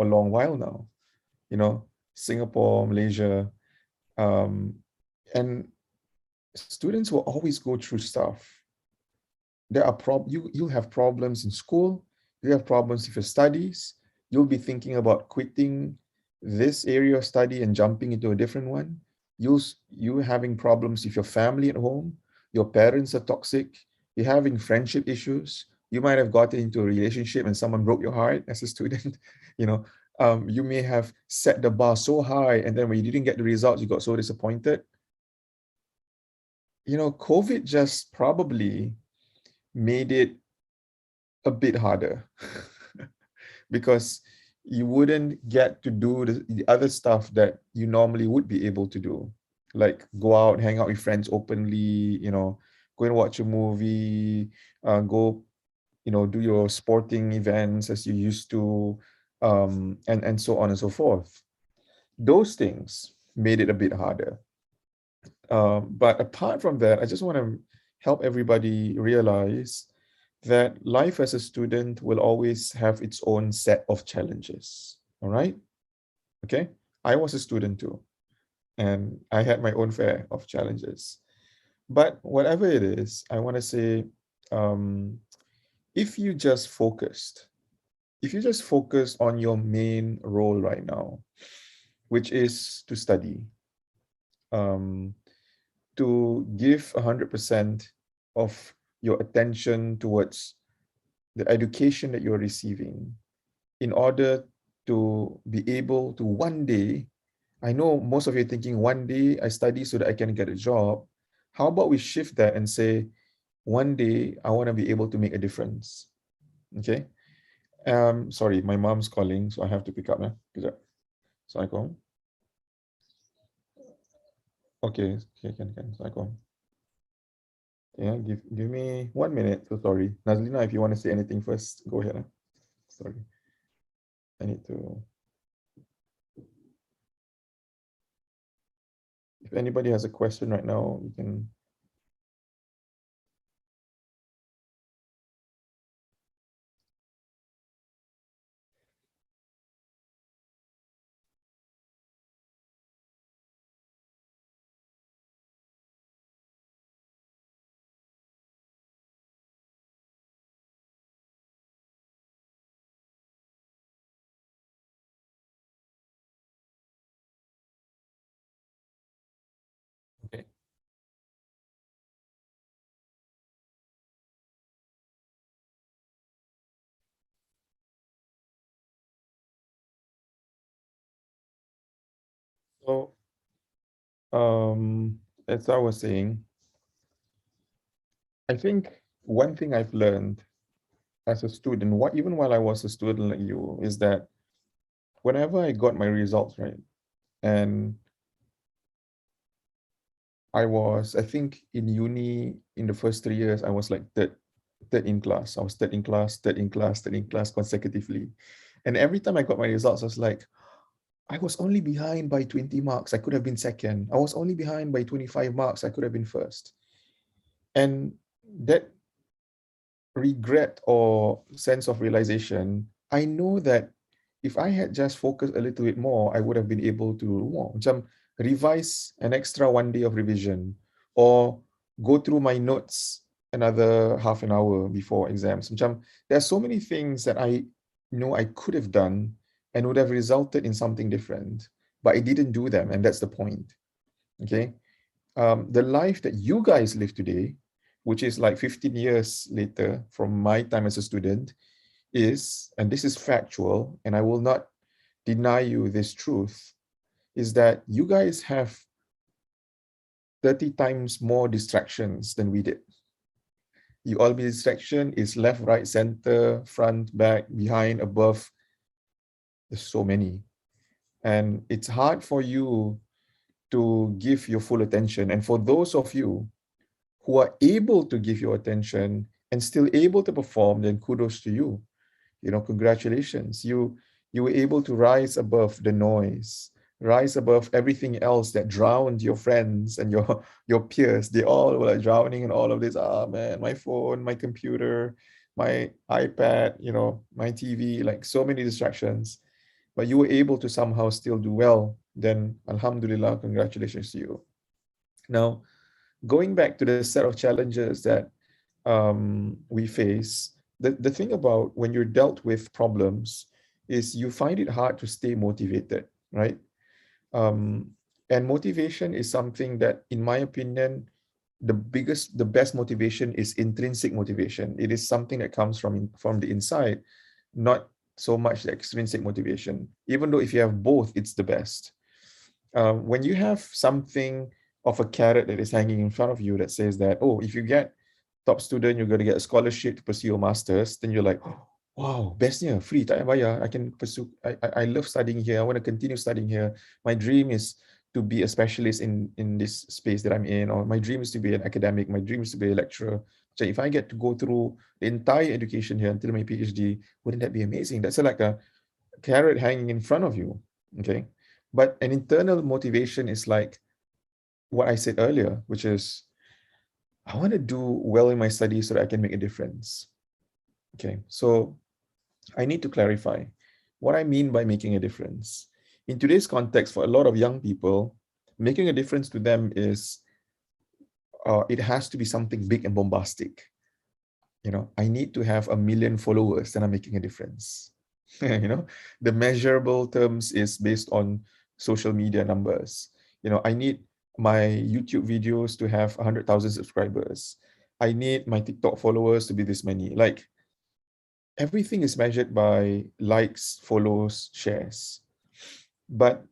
long while now, Singapore, Malaysia, and students will always go through stuff. There are you'll have problems in school, you have problems with your studies, you'll be thinking about quitting this area of study and jumping into a different one. You having problems with your family at home, your parents are toxic, you're having friendship issues, you might have gotten into a relationship and someone broke your heart as a student. You may have set the bar so high, and then when you didn't get the results, you got so disappointed. COVID just probably made it a bit harder because you wouldn't get to do the other stuff that you normally would be able to do, like go out, hang out with friends openly, go and watch a movie, go, do your sporting events as you used to, and so on and so forth. Those things made it a bit harder. But apart from that, I just want to help everybody realize that life as a student will always have its own set of challenges. All right? Okay? I was a student too, and I had my own fair of challenges. But whatever it is, I want to say, if you just focus on your main role right now, which is to study, to give 100% of your attention towards the education that you're receiving, in order to be able to one day, I know most of you are thinking, one day I study so that I can get a job. How about we shift that and say, one day I want to be able to make a difference. Okay. Sorry, my mom's calling, so I have to pick up. Assalamualaikum. Okay, can. Assalamualaikum. Yeah, give me 1 minute. So sorry. Nazlina, if you want to say anything first, go ahead. Sorry. I need to. If anybody has a question right now, you can. Okay. So, as I was saying, I think one thing I've learned as a student, even while I was a student like you, is that whenever I got my results right, and I think in uni, in the first 3 years, I was like third in class. I was third in class consecutively. And every time I got my results, I was like, I was only behind by 20 marks. I could have been second. I was only behind by 25 marks. I could have been first. And that regret or sense of realization, I know that if I had just focused a little bit more, I would have been able to revise an extra 1 day of revision, or go through my notes another half an hour before exams. There are so many things that I know I could have done and would have resulted in something different, but I didn't do them, and that's the point. Okay. The life that you guys live today, which is like 15 years later from my time as a student, is, and this is factual, and I will not deny you this truth, is that you guys have 30 times more distractions than we did. You all distraction is left, right, center, front, back, behind, above. There's so many. And it's hard for you to give your full attention. And for those of you who are able to give your attention and still able to perform, then kudos to you. Congratulations. You were able to rise above the noise, rise above everything else that drowned your friends and your peers. They all were like drowning in all of this. Man, my phone, my computer, my iPad, my TV, like so many distractions. but you were able to somehow still do well, then Alhamdulillah, congratulations to you. Now, going back to the set of challenges that we face, the thing about when you're dealt with problems is you find it hard to stay motivated, right? Um, and motivation is something that, in my opinion, the best motivation is intrinsic motivation. It is something that comes from the inside, not so much the extrinsic motivation. Even though if you have both, it's the best. When you have something of a carrot that is hanging in front of you that says that, oh, if you get top student, you're going to get a scholarship to pursue your masters, then you're like, oh, wow, bestnya, free, tak payah bayar. I can pursue, I love studying here. I want to continue studying here. My dream is to be a specialist in this space that I'm in, or my dream is to be an academic, my dream is to be a lecturer. So if I get to go through the entire education here until my PhD, wouldn't that be amazing? That's like a carrot hanging in front of you, okay? But an internal motivation is like what I said earlier, which is I want to do well in my studies so that I can make a difference. Okay, so I need to clarify what I mean by making a difference. In today's context, for a lot of young people, making a difference to them is it has to be something big and bombastic. You know, I need to have 1 million followers, then I'm making a difference. You know, the measurable terms is based on social media numbers. You know, I need my YouTube videos to have 100,000 subscribers. I need my TikTok followers to be this many. Like, everything is measured by likes, follows, shares. But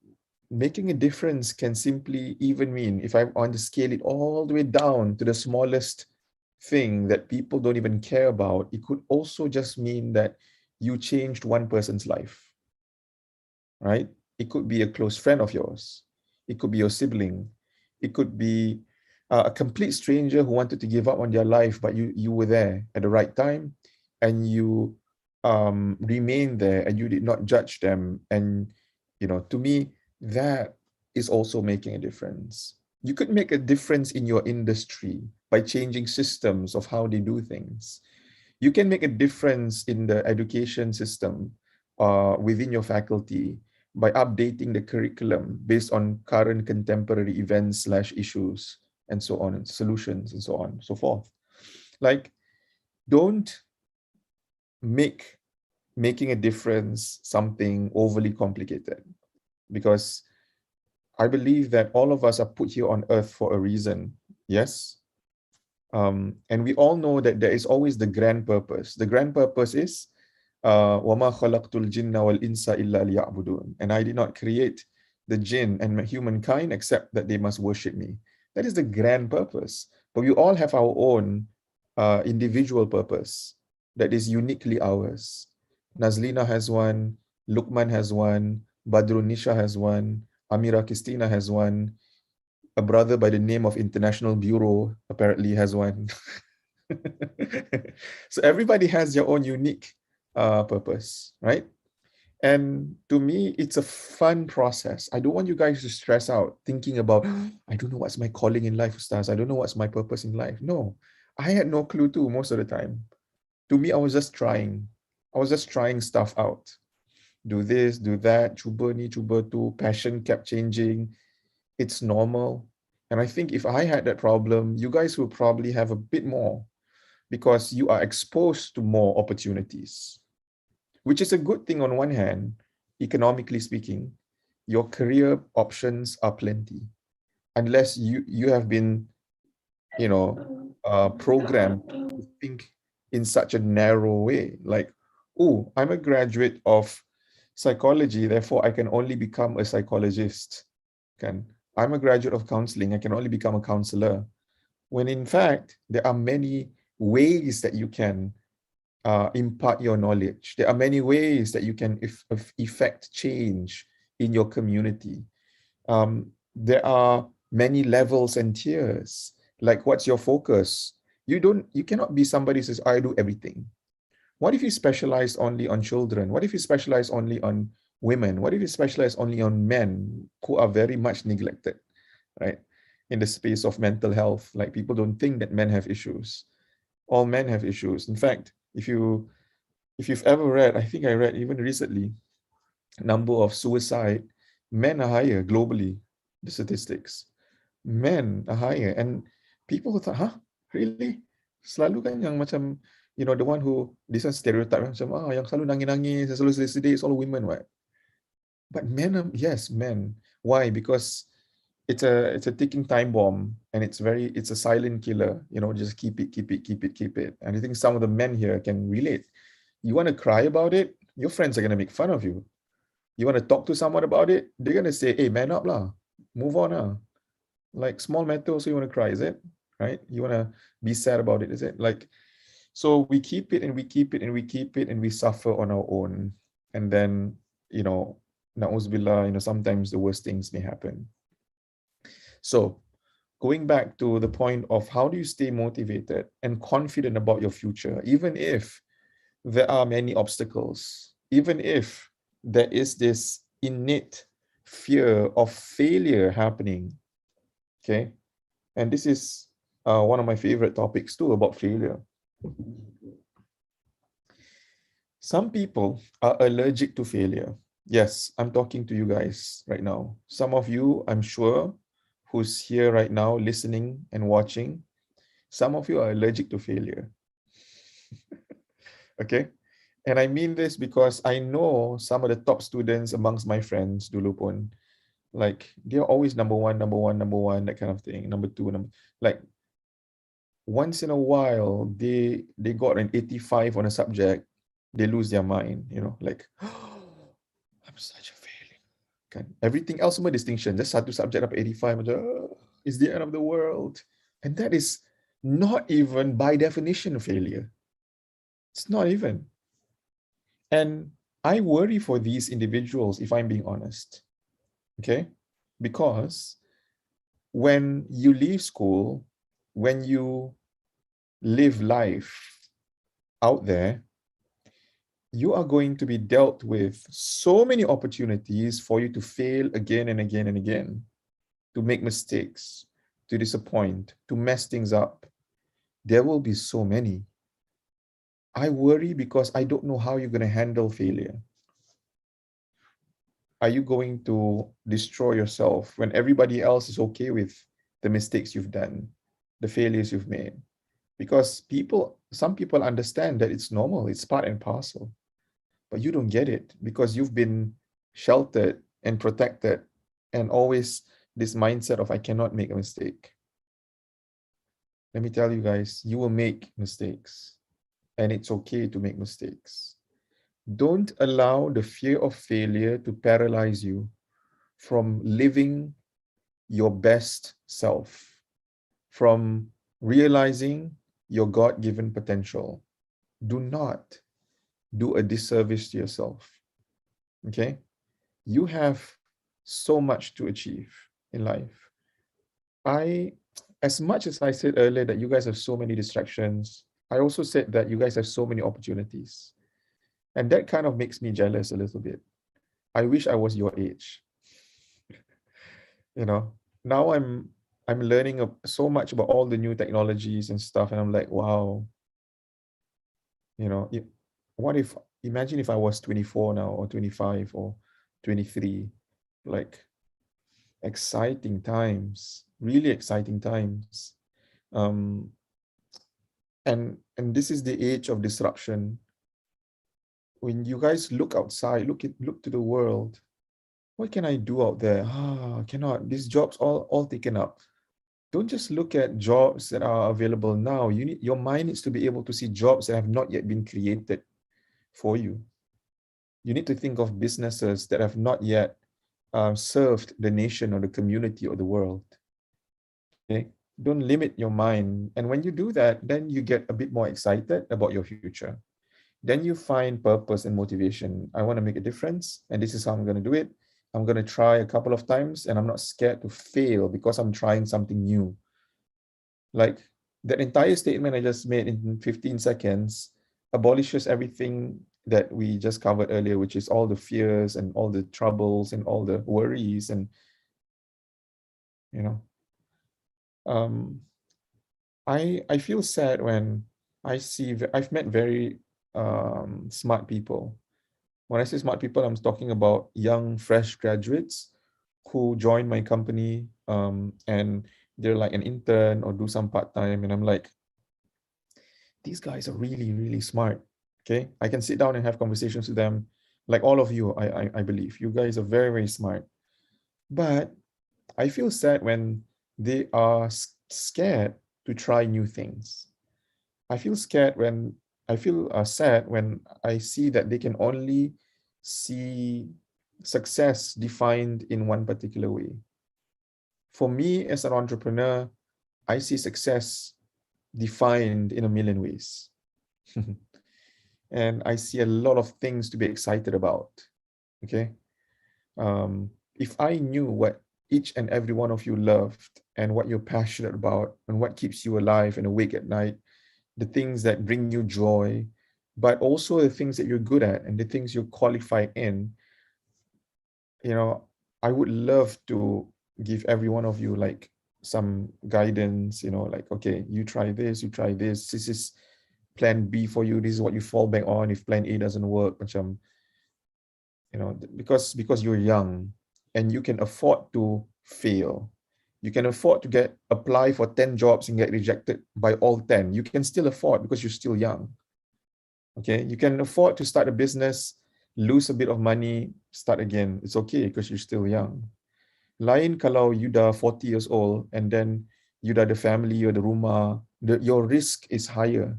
making a difference can simply even mean, if I want to scale it all the way down to the smallest thing that people don't even care about, it could also just mean that you changed one person's life, right? It could be a close friend of yours. It could be your sibling. It could be a complete stranger who wanted to give up on their life, but you were there at the right time, and you remained there, and you did not judge them. And to me, that is also making a difference. You could make a difference in your industry by changing systems of how they do things. You can make a difference in the education system within your faculty by updating the curriculum based on current contemporary events slash issues and so on, and solutions and so on and so forth. Like, don't make making a difference something overly complicated, because I believe that all of us are put here on earth for a reason. Yes. And we all know that there is always the grand purpose. The grand purpose is وَمَا خَلَقْتُ الْجِنَّ وَالْإِنسَ إِلَّا لِيَعْبُدُونَ. And I did not create the jinn and humankind except that they must worship me. That is the grand purpose. But we all have our own individual purpose that is uniquely ours. Nazlina has one, Lukman has one, Badrunisha has one, Amira Christina has one, a brother by the name of International Bureau apparently has one. So everybody has their own unique purpose, right? And to me, it's a fun process. I don't want you guys to stress out thinking about, I don't know what's my calling in life, Ustaz. I don't know what's my purpose in life. No, I had no clue too most of the time. To me, I was just trying. I was just trying stuff out. Do this, do that, cuba ni, cuba tu. Passion kept changing. It's normal. And I think if I had that problem, you guys will probably have a bit more, because you are exposed to more opportunities, which is a good thing on one hand. Economically speaking, your career options are plenty, unless you have been, programmed to think in such a narrow way. Like, oh, I'm a graduate of psychology, therefore I can only become a psychologist. I'm a graduate of counseling, I can only become a counselor. When in fact, there are many ways that you can impart your knowledge. There are many ways that you can effect change in your community. There are many levels and tiers. Like, what's your focus? You cannot be somebody who says, I do everything. What if you specialize only on children? What if you specialize only on women? What if you specialize only on men who are very much neglected, right? In the space of mental health, like, people don't think that men have issues. All men have issues. In fact, if you've ever read, I think I read even recently, number of suicide, men are higher globally, the statistics. Men are higher. And people thought, huh, really? Selalu kan yang macam, the one who, this one stereotype, macam, yang selalu nangis-nangis, yang selalu sedih-sedih, it's all women, right? But men, yes, men. Why? Because it's a ticking time bomb, and it's a silent killer. Just keep it, keep it, keep it, keep it. And I think some of the men here can relate. You want to cry about it, your friends are gonna make fun of you. You want to talk to someone about it, they're gonna say, "Hey, man up lah, move on lah." Like small matter, also you want to cry, is it? Right? You want to be sad about it, is it? Like, so we keep it and we keep it and we keep it and we suffer on our own, and then na'uzubillah, sometimes the worst things may happen. So going back to the point of how do you stay motivated and confident about your future, even if there are many obstacles, even if there is this innate fear of failure happening, okay? And this is one of my favorite topics too, about failure. Some people are allergic to failure. Yes, I'm talking to you guys right now. Some of you, I'm sure, who's here right now listening and watching, some of you are allergic to failure. Okay? And I mean this because I know some of the top students amongst my friends dulu pun, like they're always number one, that kind of thing. Number two, like once in a while they got an 85 on a subject, they lose their mind, like, oh, I'm such a failure. Kan? Everything else semua distinction, just satu subject dapat 85 macam, it's the end of the world. And that is not even by definition a failure. It's not even. And I worry for these individuals, if I'm being honest. Okay? Because when you leave school, when you live life out there, you are going to be dealt with so many opportunities for you to fail again and again and again, to make mistakes, to disappoint, to mess things up. There will be so many. I worry because I don't know how you're going to handle failure. Are you going to destroy yourself when everybody else is okay with the mistakes you've done, the failures you've made? Because some people understand that it's normal, it's part and parcel. But you don't get it because you've been sheltered and protected, and always this mindset of I cannot make a mistake. Let me tell you guys, you will make mistakes, and it's okay to make mistakes. Don't allow the fear of failure to paralyze you from living your best self, from realizing your God-given potential. Do not do a disservice to yourself. Okay? You have so much to achieve in life. As much as I said earlier that you guys have so many distractions, I also said that you guys have so many opportunities. And that kind of makes me jealous a little bit. I wish I was your age. Now I'm learning so much about all the new technologies and stuff, and I'm like, wow. Imagine if I was 24 now, or 25, or 23, like exciting times, really exciting times. And this is the age of disruption. When you guys look outside, look to the world, what can I do out there? Cannot. These jobs all taken up. Don't just look at jobs that are available now. Your mind needs to be able to see jobs that have not yet been created for you. You need to think of businesses that have not yet served the nation or the community or the world. Okay? Don't limit your mind. And when you do that, then you get a bit more excited about your future. Then you find purpose and motivation. I want to make a difference, and this is how I'm going to do it. I'm going to try a couple of times, and I'm not scared to fail because I'm trying something new. Like that entire statement I just made in 15 seconds abolishes everything that we just covered earlier, which is all the fears and all the troubles and all the worries. And I feel sad when I've met very smart people, When I say smart people, I'm talking about young, fresh graduates who join my company, and they're like an intern or do some part-time. And I'm like, these guys are really, really smart. Okay. I can sit down and have conversations with them. Like all of you, I believe. You guys are very, very smart. But I feel sad when they are scared to try new things. I feel scared when I feel sad when I see that they can only see success defined in one particular way. For me, as an entrepreneur, I see success defined in a million ways. And I see a lot of things to be excited about. Okay. If I knew what each and every one of you loved and what you're passionate about and what keeps you alive and awake at night, the things that bring you joy, but also the things that you're good at and the things you're qualified in, I would love to give every one of you like some guidance, like, okay, you try this, this is plan B for you, this is what you fall back on if plan A doesn't work, because you're young and you can afford to fail. You can afford to apply for 10 jobs and get rejected by all 10. You can still afford because you're still young. Okay, you can afford to start a business, lose a bit of money, start again. It's okay because you're still young. Lain kalau you dah 40 years old and then you dah the family or the rumah, your risk is higher,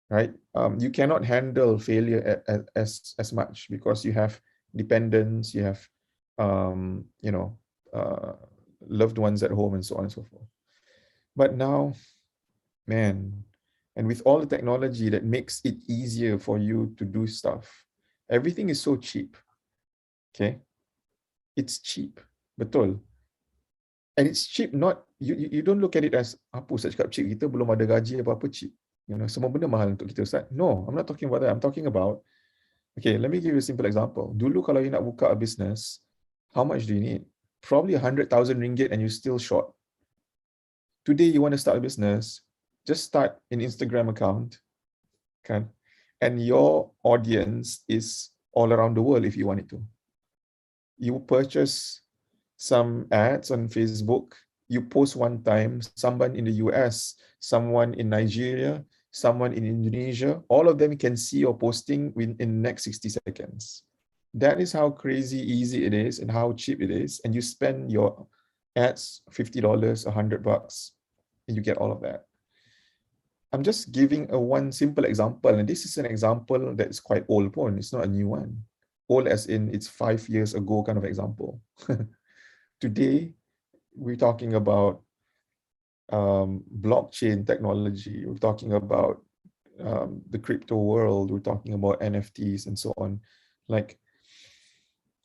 right? You cannot handle failure as much because you have dependents, you have, uh, loved ones at home and so on and so forth. But now, man, and with all the technology that makes it easier for you to do stuff, everything is so cheap. Okay, it's cheap, betul. And it's cheap, not you don't look at it as apa Ustaz cakap cheap, kita belum ada gaji apa-apa cheap. Semua benda mahal untuk kita Ustaz. No, I'm not talking about that. I'm talking about, okay, let me give you a simple example. Dulu kalau you nak buka a business, how much do you need? Probably 100,000 ringgit and you're still short. Today you want to start a business, just start an Instagram account, kan? And your audience is all around the world if you want it to. You purchase some ads on Facebook, you post one time, someone in the US, someone in Nigeria, someone in Indonesia, all of them can see your posting in the next 60 seconds. That is how crazy easy it is and how cheap it is. And you spend your ads $50, $100, and you get all of that. I'm just giving one simple example, and this is an example that's quite old porn. It's not a new one. Old as in it's 5 years ago kind of example. Today, we're talking about blockchain technology. We're talking about the crypto world. We're talking about NFTs and so on. Like,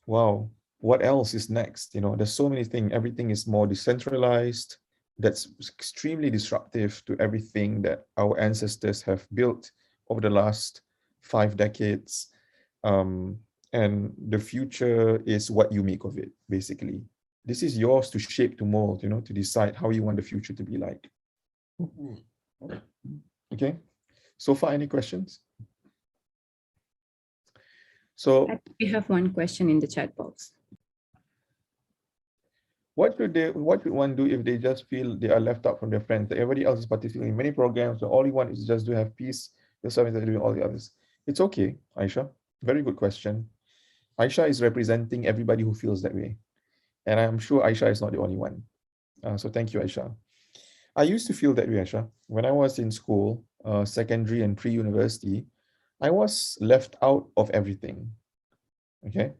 wow, what else is next? There's so many things. Everything is more decentralized. That's extremely disruptive to everything that our ancestors have built over the last 5 decades. And the future is what you make of it, basically. This is yours to shape, to mold, to decide how you want the future to be like. Okay. So far, any questions? So we have one question in the chat box. What would one do if they just feel they are left out from their friends? That everybody else is participating in many programs, so all you want is just to have peace, yourself instead of doing all the others. It's okay, Aisha. Very good question. Aisha is representing everybody who feels that way. And I'm sure Aisha is not the only one. So thank you, Aisha. I used to feel that way, Aisha. When I was in school, secondary and pre-university, I was left out of everything. Okay.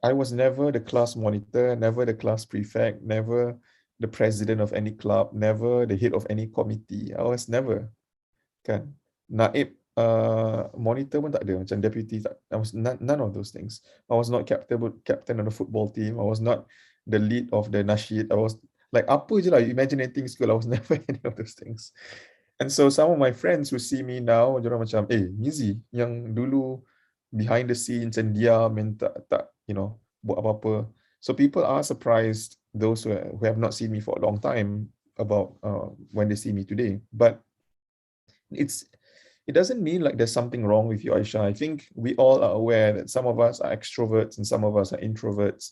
I was never the class monitor, never the class prefect, never the president of any club, never the head of any committee. I was never. Kan? Naib monitor pun tak ada, macam deputy tak. I was none of those things. I was not captain of the football team. I was not the lead of the nasyid. I was like apa je lah, imagine anything school. I was never any of those things. And so some of my friends who see me now, diorang macam, Mizi, yang dulu behind the scenes and diam and tak buat apa-apa. So people are surprised, those who have not seen me for a long time, about when they see me today. But it's it doesn't mean like there's something wrong with you, Aisha. I think we all are aware that some of us are extroverts and some of us are introverts.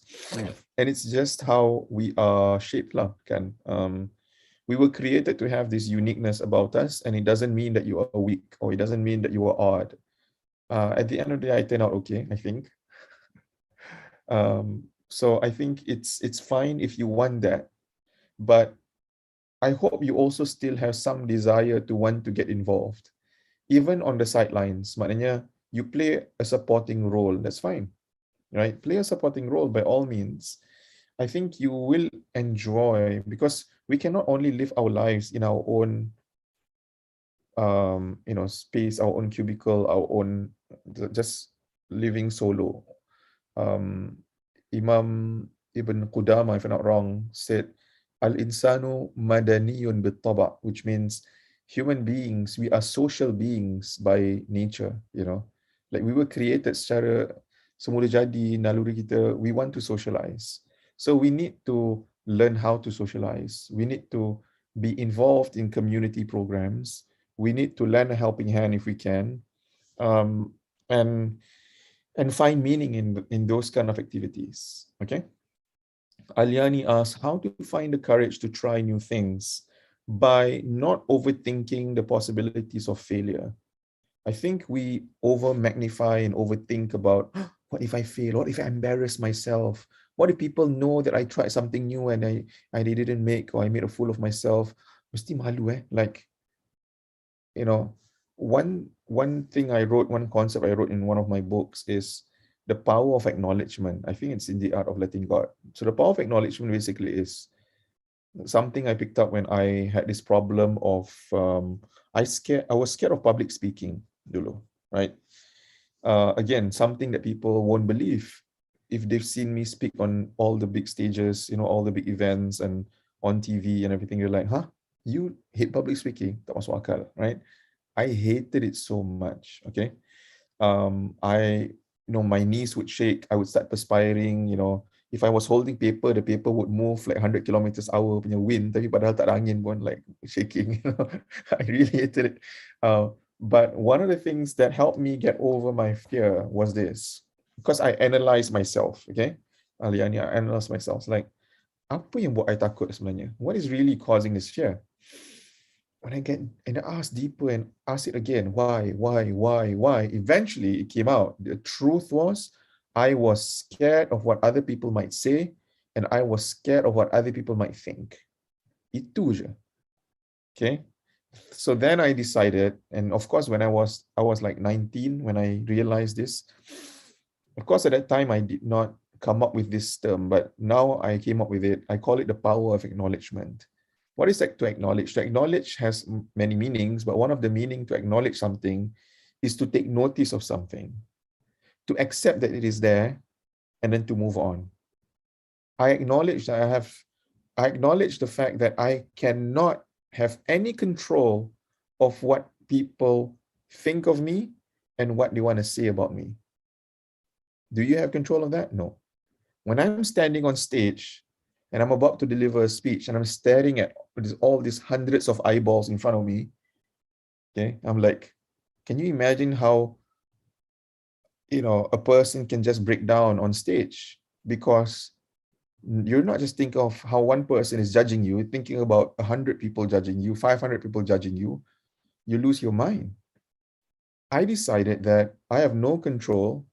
And it's just how we are shaped lah, kan? We were created to have this uniqueness about us, and it doesn't mean that you are weak or it doesn't mean that you are odd. At the end of the day, I turn out okay, I think. So I think it's fine if you want that, but I hope you also still have some desire to want to get involved, even on the sidelines. Maknanya you play a supporting role. That's fine, right? Play a supporting role by all means. I think you will enjoy, because we cannot only live our lives in our own space, our own cubicle, our own just living solo. um, Imam Ibn Qudama, if I'm not wrong, said, Al-insanu madaniyun bit-taba', which means human beings, we are social beings by nature, Like we were created secara semula jadi, naluri kita, we want to socialize. So we need to learn how to socialize. We need to be involved in community programs. We need to lend a helping hand if we can. Um, and find meaning in those kind of activities. Okay. Aliani asks, how to find the courage to try new things by not overthinking the possibilities of failure. I think we over magnify and overthink about, what if I fail? What if I embarrass myself? What if people know that I tried something new and I didn't make, or I made a fool of myself? Mesti malu Like, one thing I wrote, one concept I wrote in one of my books is the power of acknowledgement. I think it's in the art of letting God. So the power of acknowledgement basically is something I picked up when I had this problem of I was scared of public speaking dulu, right? Again, something that people won't believe if they've seen me speak on all the big stages, all the big events and on TV and everything. You're like, huh? You hate public speaking? Tak masuk akal, right? I hated it so much. Okay. My knees would shake. I would start perspiring. If I was holding paper, the paper would move like 100 kilometers hour punya wind. Tapi padahal tak ada angin pun, like shaking. I really hated it. But one of the things that helped me get over my fear was this, because I analyzed myself. Okay, Aliani, I analyzed myself. Like, apa yang buat I takut sebenarnya? What is really causing this fear? When I get and I ask deeper and ask it again, why? Eventually it came out. The truth was, I was scared of what other people might say, and I was scared of what other people might think. Itu je. Okay. So then I decided, and of course, when I was like 19 when I realized this. Of course, at that time I did not come up with this term, but now I came up with it. I call it the power of acknowledgement. What is that to acknowledge? To acknowledge has many meanings, but one of the meaning to acknowledge something is to take notice of something, to accept that it is there, and then to move on. I acknowledge that I acknowledge the fact that I cannot have any control of what people think of me and what they want to say about me. Do you have control of that? No. When I'm standing on stage and I'm about to deliver a speech and I'm staring at all these hundreds of eyeballs in front of me, okay, I'm like, can you imagine how, a person can just break down on stage? Because you're not just thinking of how one person is judging you, thinking about 100 people judging you, 500 people judging you, you lose your mind. I decided that I have no control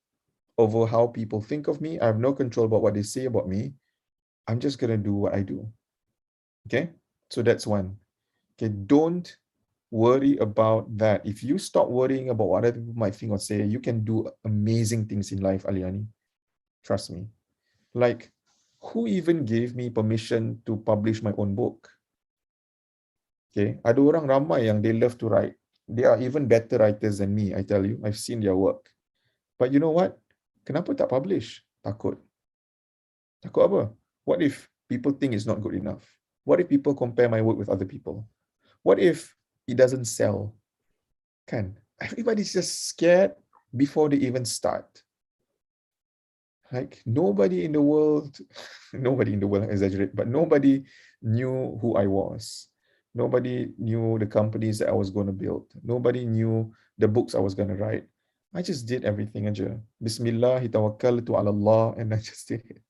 over how people think of me. I have no control about what they say about me. I'm just going to do what I do. Okay? So that's one. Okay, don't worry about that. If you stop worrying about what other people might think or say, you can do amazing things in life, Aliani. Trust me. Like, who even gave me permission to publish my own book? Okay, ada orang ramai yang they love to write. They are even better writers than me, I tell you. I've seen their work. But you know what? Kenapa tak publish? Takut. Takut apa? What if people think it's not good enough? What if people compare my work with other people? What if it doesn't sell? Kan? Everybody's just scared before they even start. Like nobody in the world, exaggerate, but nobody knew who I was. Nobody knew the companies that I was going to build. Nobody knew the books I was going to write. I just did everything aja. Bismillah, tawakkaltu ala Allah, and I just did it.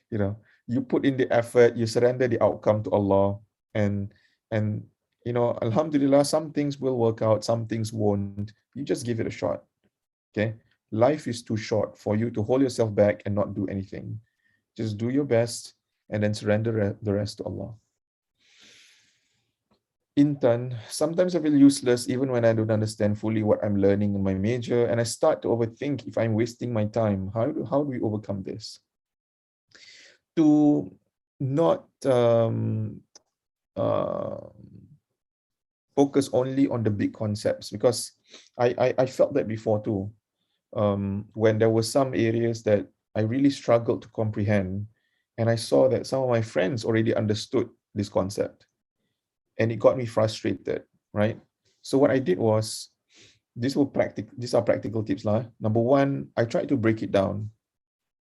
You know, you put in the effort, you surrender the outcome to Allah, and and Alhamdulillah, some things will work out, some things won't. You just give it a shot. Okay. Life is too short for you to hold yourself back and not do anything. Just do your best and then surrender the rest to Allah. Intan, sometimes I feel useless even when I don't understand fully what I'm learning in my major, and I start to overthink if I'm wasting my time. How do we overcome this? To not uh, focus only on the big concepts, because I felt that before too. When there were some areas that I really struggled to comprehend, and I saw that some of my friends already understood this concept, and it got me frustrated, right? So what I did was, these are practical tips lah. Number one, I tried to break it down.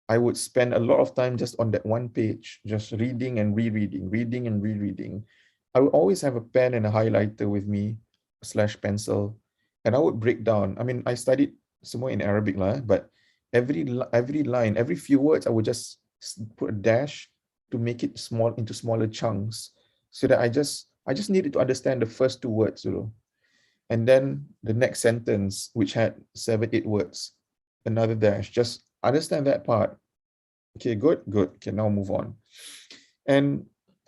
I would spend a lot of time just on that one page, just reading and rereading, reading and rereading. I would always have a pen and a highlighter with me, slash pencil, and I would break down. I mean, I studied somewhere in Arabic lah, but every line, every few words, I would just put a dash to make it small into smaller chunks, so that I just needed to understand the first two words, and then the next sentence, which had 7, 8 words, another dash. Just understand that part. Okay, good. Okay, now move on. And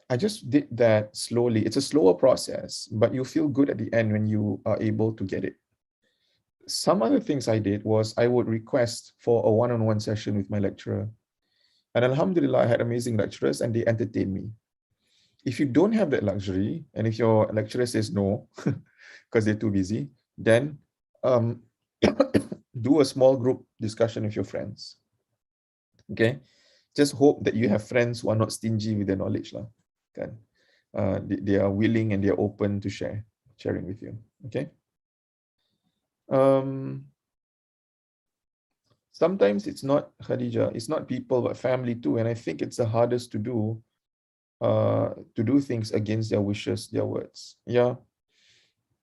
I just did that slowly. It's a slower process, but you feel good at the end when you are able to get it. Some other things I did was I would request for a one-on-one session with my lecturer. And Alhamdulillah, I had amazing lecturers and they entertained me. If you don't have that luxury, and if your lecturer says no, because they're too busy, then um, do a small group discussion with your friends. Okay? Just hope that you have friends who are not stingy with their knowledge. Lah. Kan? They are willing and they are open to sharing with you. Okay? Sometimes it's not Khadija, it's not people, but family too. And I think it's the hardest to do things against their wishes, their words. Yeah.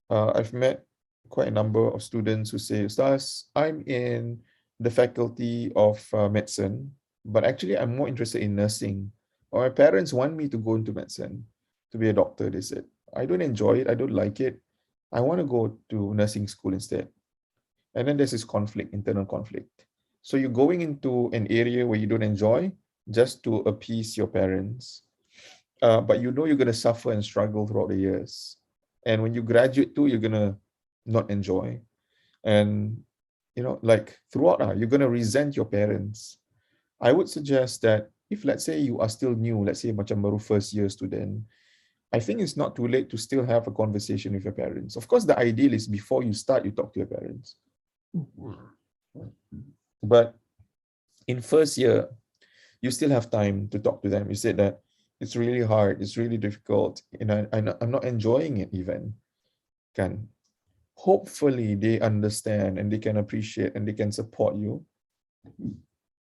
I've met quite a number of students who say, Ustaz, I'm in the faculty of medicine, but actually I'm more interested in nursing. Or my parents want me to go into medicine, to be a doctor, they said. I don't enjoy it, I don't like it. I want to go to nursing school instead. And then there's this conflict, internal conflict. So you're going into an area where you don't enjoy just to appease your parents. But you know you're going to suffer and struggle throughout the years. And when you graduate too, you're going to not enjoy. And, like throughout, you're going to resent your parents. I would suggest that if, let's say, you are still new, let's say macam baru first year student, I think it's not too late to still have a conversation with your parents. Of course, the ideal is before you start, you talk to your parents. But in first year, you still have time to talk to them. You said that it's really hard, it's really difficult, and I'm not enjoying it even. Can hopefully they understand and they can appreciate and they can support you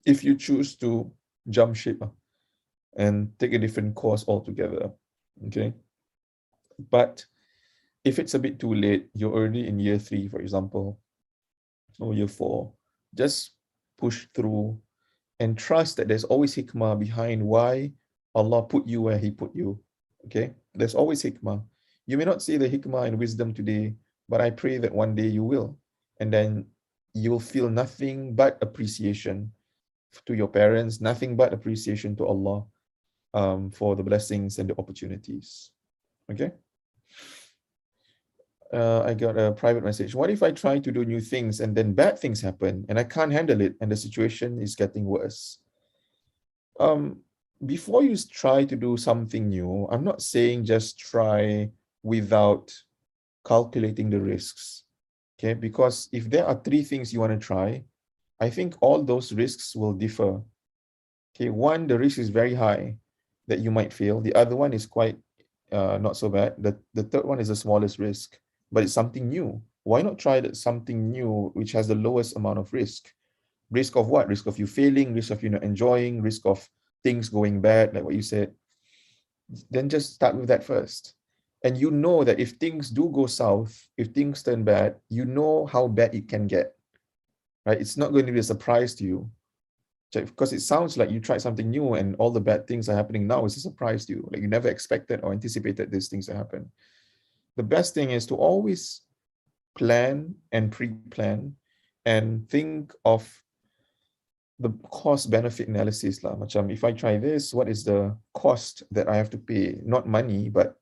if you choose to jump ship and take a different course altogether. Okay. But if it's a bit too late, you're already in year 3, for example, or year 4, just push through and trust that there's always hikmah behind why Allah put you where He put you. Okay? There's always hikmah. You may not see the hikmah and wisdom today, but I pray that one day you will. And then you'll feel nothing but appreciation to your parents, nothing but appreciation to Allah for the blessings and the opportunities. Okay? I got a private message. What if I try to do new things and then bad things happen and I can't handle it and the situation is getting worse? Before you try to do something new, I'm not saying just try without calculating the risks. Okay, because if there are 3 things you want to try, I think all those risks will differ. Okay, one, the risk is very high that you might fail. The other one is quite not so bad. The third one is the smallest risk, but it's something new. Why not try something new which has the lowest amount of risk? Risk of what? Risk of you failing, risk of you not enjoying, risk of things going bad, like what you said. Then just start with that first. And you know that if things do go south, if things turn bad, you know how bad it can get, right? It's not going to be a surprise to you. Because it sounds like you tried something new and all the bad things are happening now is a surprise to you. Like you never expected or anticipated these things to happen. The best thing is to always plan and pre-plan and think of the cost benefit analysis lah. Macam if I try this, what is the cost that I have to pay? Not money, but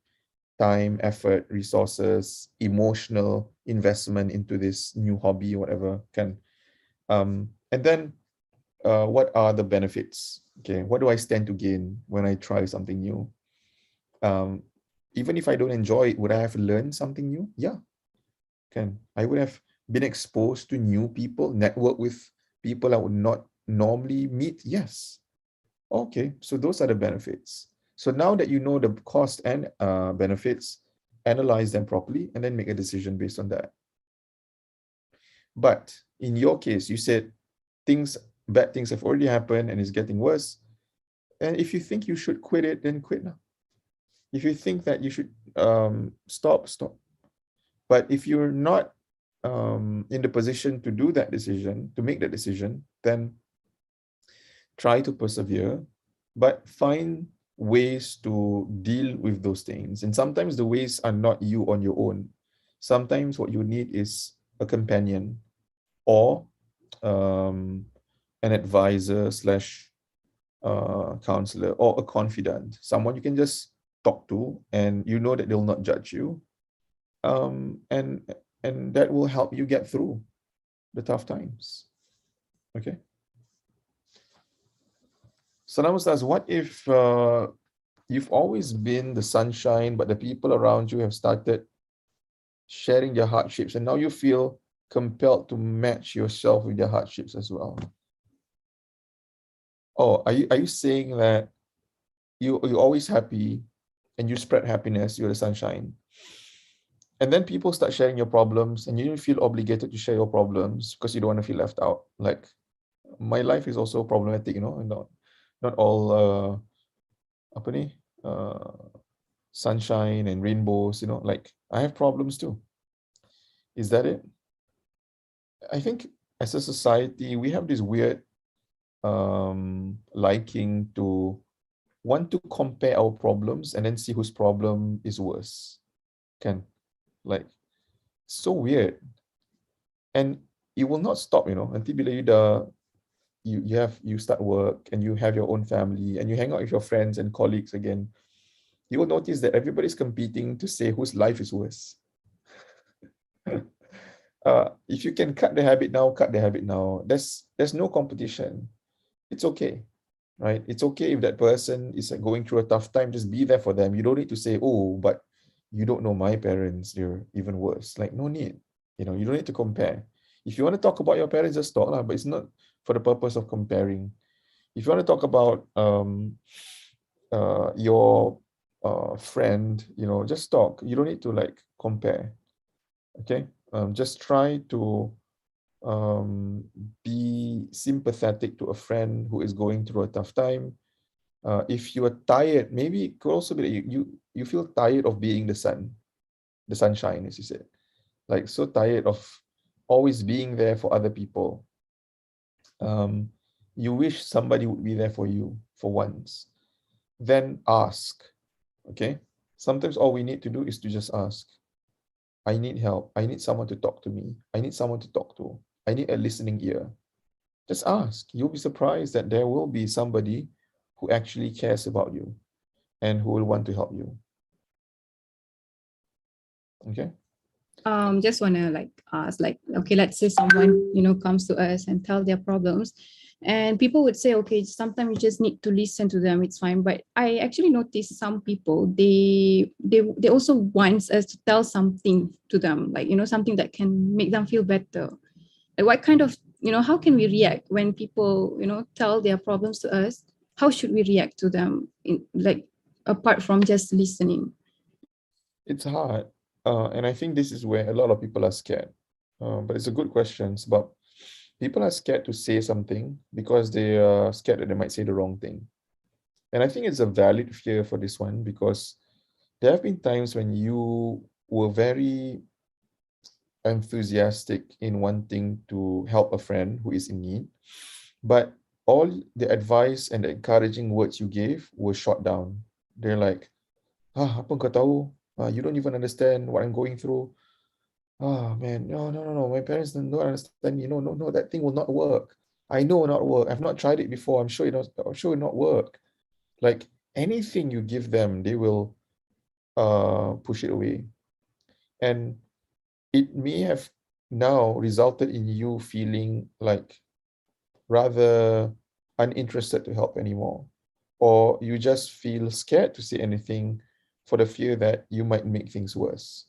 time, effort, resources, emotional investment into this new hobby, whatever can. And then what are the benefits? Okay, what do I stand to gain when I try something new? Um, Even if I don't enjoy it, would I have learned something new? Yeah, can. I would have been exposed to new people, network with people I would not normally meet. Yes. Okay, so those are the benefits. So now that you know the cost and benefits, analyze them properly and then make a decision based on that. But in your case, you said bad things have already happened and it's getting worse. And if you think you should quit it, then quit now. If you think that you should stop. But if you're not in the position to do that decision, to make that decision, then try to persevere, but find ways to deal with those things. And sometimes the ways are not you on your own. Sometimes what you need is a companion or an advisor slash counselor or a confidant, someone you can just talk to and you know that they'll not judge you. And that will help you get through the tough times. Okay. So now, Ustaz, what if you've always been the sunshine, but the people around you have started sharing their hardships, and now you feel compelled to match yourself with their hardships as well? Oh, are you saying that you're always happy and you spread happiness, you're the sunshine, and then people start sharing your problems and you feel obligated to share your problems because you don't want to feel left out? Like, my life is also problematic, and not all apa ni sunshine and rainbows, like I have problems too. Is that it? I think as a society we have this weird liking to want to compare our problems and then see whose problem is worse. Can, like, so weird. And it will not stop, until bila you start work and you have your own family and you hang out with your friends and colleagues again, you will notice that everybody's competing to say whose life is worse. If you can cut the habit now, cut the habit now. There's no competition. It's okay, right? It's okay if that person is going through a tough time. Just be there for them. You don't need to say, oh, but you don't know my parents, they're even worse. Like, no need. You don't need to compare. If you want to talk about your parents, just talk, but it's not for the purpose of comparing. If you want to talk about your friend, just talk. You don't need to compare. Okay, just try to be sympathetic to a friend who is going through a tough time. If you are tired, maybe it could also be that you feel tired of being the sunshine, as you said, like so tired of always being there for other people. You wish somebody would be there for you for once. Then ask. Okay, sometimes all we need to do is to just ask. I need help. I need someone to talk to me. I need someone to talk to. I need a listening ear. Just ask. You'll be surprised that there will be somebody who actually cares about you and who will want to help you. Okay. Just wanna ask, okay, let's say someone comes to us and tell their problems, and people would say, okay, sometimes you just need to listen to them, it's fine. But I actually noticed some people, they also want us to tell something to them, something that can make them feel better. Like, what kind of, how can we react when people tell their problems to us? How should we react to them, apart from just listening? It's hard. And I think this is where a lot of people are scared. But it's a good question. It's about people are scared to say something because they are scared that they might say the wrong thing. And I think it's a valid fear for this one because there have been times when you were very enthusiastic in wanting to help a friend who is in need, but all the advice and the encouraging words you gave were shot down. They're like, apa kau tahu? You don't even understand what I'm going through. Oh man, no. My parents don't understand me. No, that thing will not work. I know it will not work. I've not tried it before. I'm sure it will not work. Like anything you give them, they will push it away. And it may have now resulted in you feeling like rather uninterested to help anymore. Or you just feel scared to say anything for the fear that you might make things worse.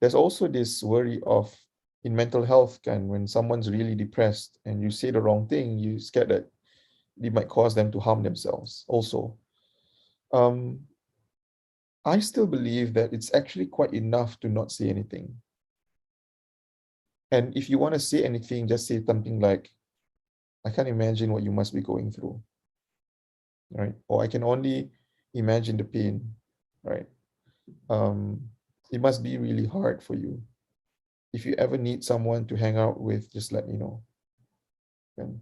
There's also this worry of in mental health can when someone's really depressed and you say the wrong thing, you scared that it might cause them to harm themselves also. Um, I still believe that it's actually quite enough to not say anything. And if you want to say anything, just say something like, I can't imagine what you must be going through, right? Or I can only imagine the pain, right? Um, it must be really hard for you. If you ever need someone to hang out with, just let me know. And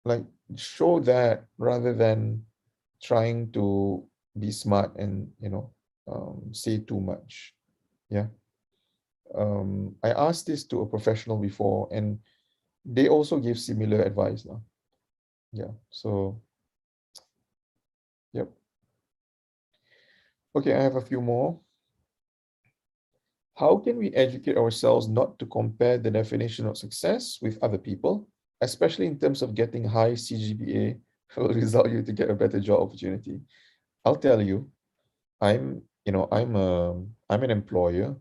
like show that rather than trying to be smart and say too much. Yeah. I asked this to a professional before, and they also gave similar advice now. Yeah. So, yep. Okay, I have a few more. How can we educate ourselves not to compare the definition of success with other people, especially in terms of getting high CGPA will result you to get a better job opportunity? I'll tell you, I'm an employer,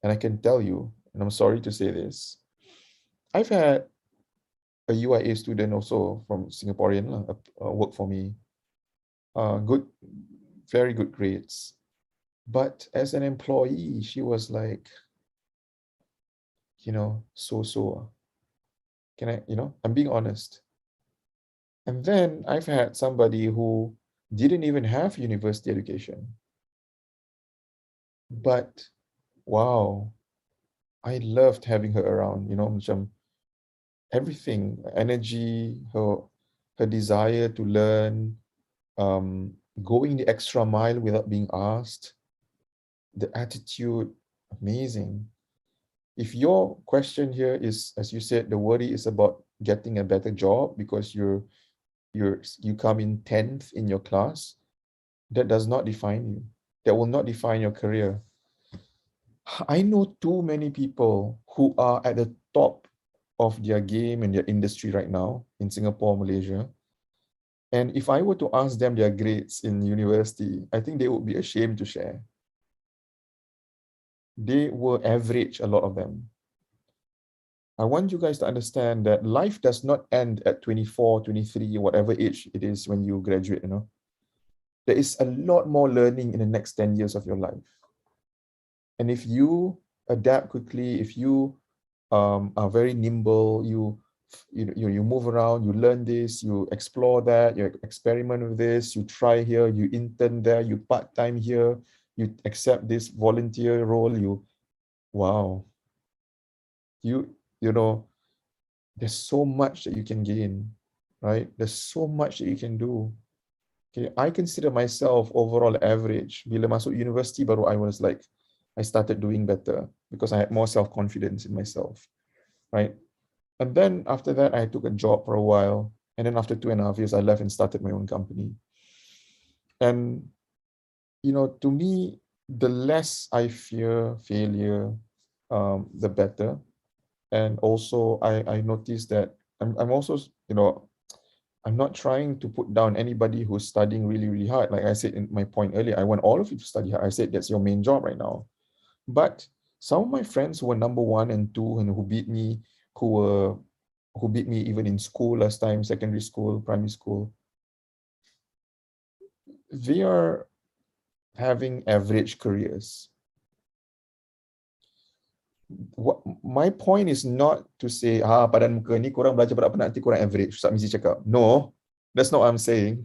and I can tell you, and I'm sorry to say this, I've had a UIA student also from Singaporean work for me, good, very good grades. But as an employee, she was like, so. Can I, I'm being honest. And then I've had somebody who didn't even have university education. But wow, I loved having her around, macam everything, energy, her desire to learn, going the extra mile without being asked, the attitude, amazing. If your question here is, as you said, the worry is about getting a better job because you come in 10th in your class, that does not define you. That will not define your career. I know too many people who are at the top of their game and their industry right now in Singapore, Malaysia. And if I were to ask them their grades in university, I think they would be ashamed to share. They were average, a lot of them. I want you guys to understand that life does not end at 24, 23, whatever age it is when you graduate, There is a lot more learning in the next 10 years of your life. And if you adapt quickly, if you are very nimble, you move around, you learn this, you explore that, you experiment with this, you try here, you intern there, you part-time here, you accept this volunteer role, wow, you know, there's so much that you can gain, right? There's so much that you can do. Okay, I consider myself overall average. Bila masuk university baru I started doing better because I had more self-confidence in myself, right? And then after that, I took a job for a while. And then after 2.5 years, I left and started my own company. And, to me, the less I fear failure, the better. And also, I noticed that I'm also, I'm not trying to put down anybody who's studying really, really hard. Like I said in my point earlier, I want all of you to study hard. I said that's your main job right now. But some of my friends who were number 1 and 2 and who beat me even in school last time, secondary school, primary school, they are having average careers. What my point is not to say, padan muka ni korang belajar pada apa nanti korang average. Ustaz Mizi cakap. No, that's not what I'm saying.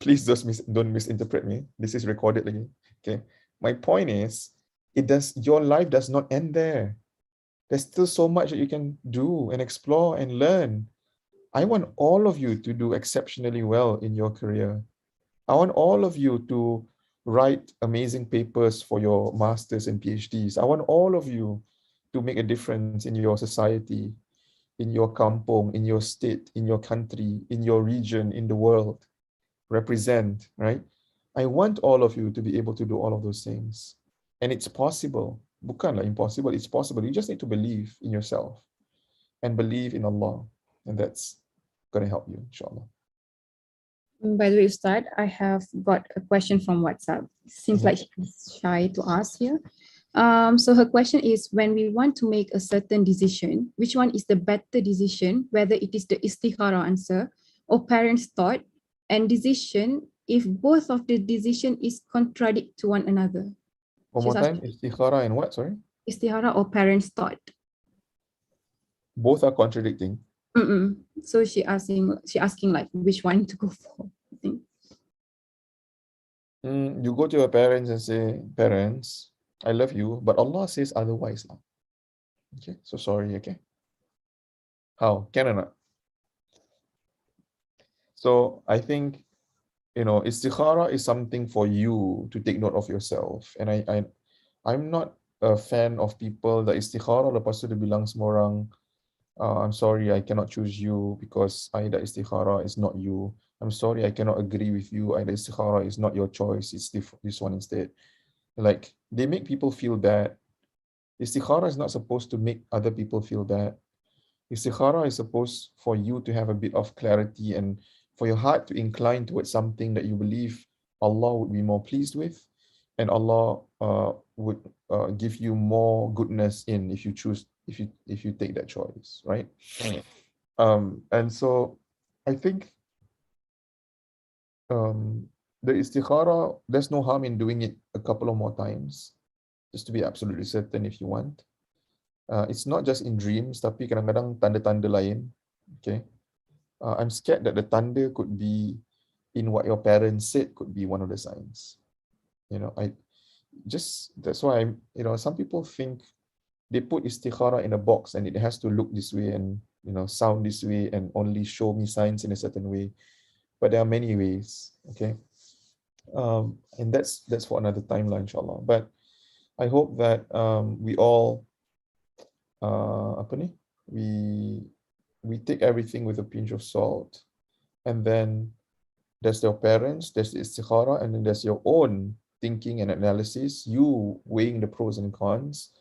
Please don't misinterpret me. This is recorded again. Okay. My point is, your life does not end there. There's still so much that you can do and explore and learn. I want all of you to do exceptionally well in your career. I want all of you to write amazing papers for your masters and PhDs. I want all of you to make a difference in your society, in your kampong, in your state, in your country, in your region, in the world. Represent, right? I want all of you to be able to do all of those things. And it's possible. Bukanlah impossible, it's possible. You just need to believe in yourself and believe in Allah. And that's going to help you, inshallah. By the way, Ustad, I have got a question from WhatsApp. Seems like she's shy to ask here. So her question is, when we want to make a certain decision, which one is the better decision, whether it is the istikhara answer or parents' thought and decision, if both of the decision is contradict to one another? One She's more time, asking, istikhara and what, sorry? istikhara or parents' thought. Both are contradicting. So she asking like which one to go for, I think. You go to your parents and say, parents, I love you, but Allah says otherwise now. Okay, so sorry, okay? How? Can or not? So I think, istikhara is something for you to take note of yourself. And I'm not a fan of people that istikhara lepas tu dia bilang semua orang, I'm sorry, I cannot choose you because I that istikhara is not you. I'm sorry, I cannot agree with you. I that istikhara is not your choice. It's this one instead. Like, they make people feel bad. Istikhara is not supposed to make other people feel bad. Istikhara is supposed for you to have a bit of clarity and for your heart to incline towards something that you believe Allah would be more pleased with, and Allah would give you more goodness in if you choose, if you take that choice, right? And so I think the istikhara, there's no harm in doing it a couple of more times, just to be absolutely certain if you want. It's not just in dreams, tapi kadang-kadang tanda-tanda lain. Okay. I'm scared that the thunder could be in what your parents said could be one of the signs. That's why some people think they put istikhara in a box and it has to look this way and sound this way and only show me signs in a certain way. But there are many ways. Okay. And that's for another timeline, inshallah. But I hope that we all we take everything with a pinch of salt, and then there's your parents, there's the istikhara, and then there's your own thinking and analysis, you weighing the pros and cons,